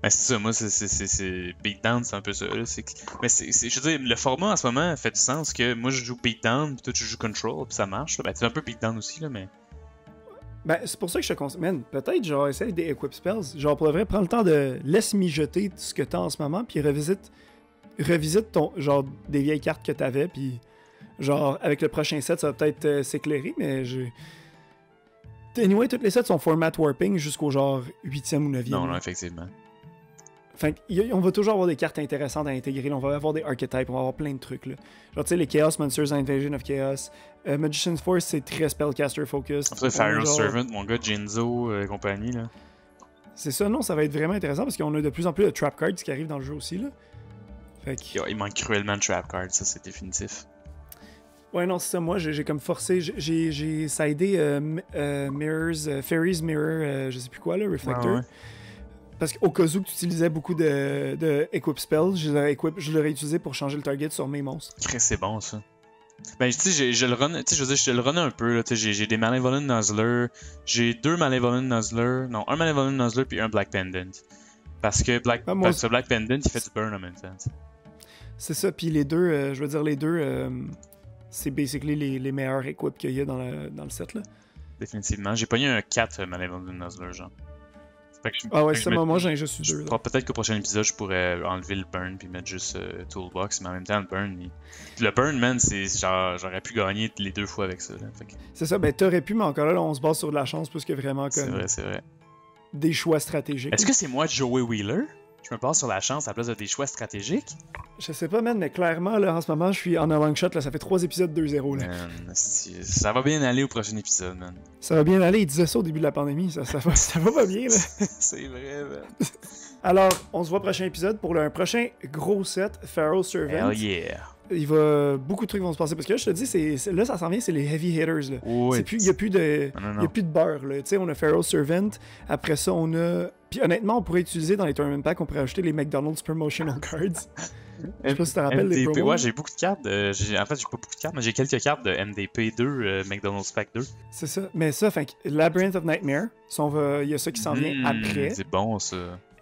Mais c'est ça, moi, c'est Beatdown, c'est un peu ça. Là. Mais je veux dire, le format en ce moment fait du sens que moi je joue Beatdown, puis toi tu joues Control, puis ça marche. Là. Ben, c'est un peu Beatdown aussi, là, mais. Ben, c'est pour ça que je te conseille. Man, peut-être, genre, essaye des Equip Spells. Genre, pour le vrai, prends le temps de. Laisse mijoter ce que t'as en ce moment, puis revisite ton. Genre, des vieilles cartes que t'avais, puis. Genre, avec le prochain set, ça va peut-être s'éclairer, mais j'ai. Anyway, toutes les sets sont format warping jusqu'au genre 8e ou 9e. Non, effectivement. Fait on va toujours avoir des cartes intéressantes à intégrer. On va avoir des archetypes, on va avoir plein de trucs. Là. Genre, tu sais, les Chaos Monsters, Invasion of Chaos. Magician's Force, c'est très Spellcaster focus. Après, Pharaoh's Servant, mon gars, Jinzo et compagnie. Là. C'est ça, non, ça va être vraiment intéressant parce qu'on a de plus en plus de trap cards qui arrivent dans le jeu aussi. Là. Fait que... Il manque cruellement de trap cards, ça c'est définitif. Ouais, non, c'est ça. Moi, j'ai comme forcé. J'ai sidé Mirrors, Fairies Mirror, je sais plus quoi, là, Reflector. Ouais. Parce qu'au cas où tu utilisais beaucoup de Equip Spells, je l'aurais utilisé pour changer le target sur mes monstres. C'est bon ça. Ben, tu sais, je le run, tu sais, je veux dire, je le run un peu, là, tu sais, j'ai des Malevolent Nuzzler, j'ai 2 Malevolent Nuzzler, non, un Malevolent Nuzzler puis un Black Pendant. Parce que Black Pendant, il fait du burn en même temps. C'est ça, puis les deux, je veux dire, les deux, c'est basically les meilleurs equips qu'il y a dans le set, là. Définitivement. J'ai pogné un 4 Malevolent Nuzzler, genre. Ah ouais, c'est moi j'en ai juste eu 2. Peut-être qu'au prochain épisode, je pourrais enlever le burn puis mettre juste Toolbox, mais en même temps, le burn, man, c'est genre, j'aurais pu gagner les 2 fois avec ça. C'est ça, ben t'aurais pu, mais encore là, on se base sur de la chance plus que vraiment comme. C'est vrai. Des choix stratégiques. Est-ce que c'est moi, Joey Wheeler? Je me base sur la chance à la place de des choix stratégiques? Je sais pas, man, mais clairement, là, en ce moment, je suis en a long shot, là, ça fait 3 épisodes 2-0, là. Man, ça va bien aller au prochain épisode, man. Ça va bien aller, il disait ça au début de la pandémie, ça va pas bien, là. C'est vrai, man. Alors, on se voit au prochain épisode pour un prochain gros set, Pharaoh's Servant. Hell yeah! Beaucoup de trucs vont se passer, parce que là, je te dis, là, ça s'en vient, c'est les heavy hitters, là. Oui. Il n'y a plus de beurre, là. Tu sais, on a Pharaoh's Servant, après ça, on a... Puis honnêtement, on pourrait utiliser dans les tournament packs, on pourrait ajouter les McDonald's Promotional Cards. Je sais pas si tu te rappelles les promos. Ouais, j'ai beaucoup de cartes. En fait, j'ai pas beaucoup de cartes, mais j'ai quelques cartes de MDP 2, McDonald's Pack 2. C'est ça. Mais ça, fait que Labyrinth of Nightmare, il y a ça qui s'en vient après. C'est bon, ça.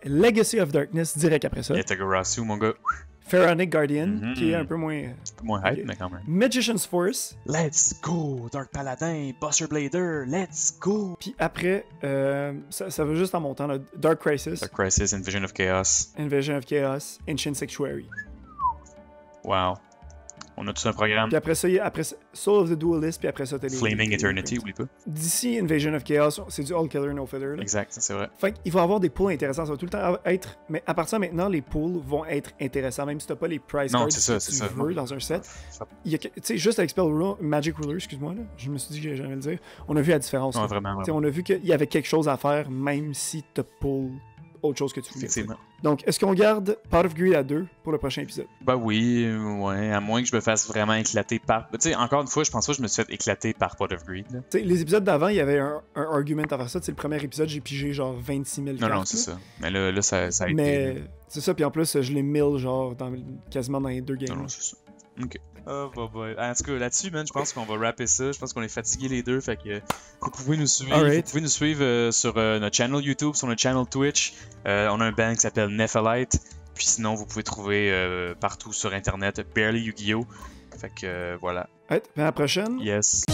Legacy of Darkness, direct après ça. Yatagarasu, mon gars. Pharaonic Guardian, qui est un peu moins... hype, mais quand même. Magician's Force. Let's go! Dark Paladin, Buster Blader, let's go! Puis après, ça va juste en montant, là. Dark Crisis. Dark Crisis, Invasion of Chaos. Invasion of Chaos, Ancient Sanctuary. Wow. On a tout un programme. Puis après ça, Soul of the Duelist, puis après ça, t'as les... Flaming Eternity, oublie pas. D'ici Invasion of Chaos, c'est du All Killer, No Feather. Là. Exact, c'est vrai. Fait qu'il va y avoir des pools intéressants, ça va tout le temps être... Mais à partir de maintenant, les pools vont être intéressants, même si t'as pas les price cards que tu veux dans un set. Tu sais, juste avec Magic Ruler, excuse-moi, là, je me suis dit que j'allais jamais le dire, on a vu la différence. Non, vraiment. On a vu qu'il y avait quelque chose à faire, même si t'as pull autre chose que tu voulais. Effectivement. Donc, est-ce qu'on garde Pot of Greed à 2 pour le prochain épisode? Ben oui, ouais, à moins que je me fasse vraiment éclater par... Tu sais, encore une fois, je pense pas que je me suis fait éclater par Pot of Greed. Tu sais, les épisodes d'avant, il y avait un argument à faire ça. C'est le premier épisode, j'ai pigé genre 26 000 cartes. Non, c'est ça. Mais là ça a été... Mais c'est ça, puis en plus, je l'ai mill genre quasiment dans les 2 games. Non, c'est ça. Ok. Oh, En tout cas, là-dessus, man, je pense qu'on va rapper ça. Je pense qu'on est fatigués les deux. Fait que vous pouvez nous suivre. Alright. Vous pouvez nous suivre sur notre channel YouTube, sur notre channel Twitch. On a un band qui s'appelle Nephalite. Puis sinon, vous pouvez trouver partout sur Internet Barely Yu-Gi-Oh! Fait que voilà. Ouais, à la prochaine. Yes.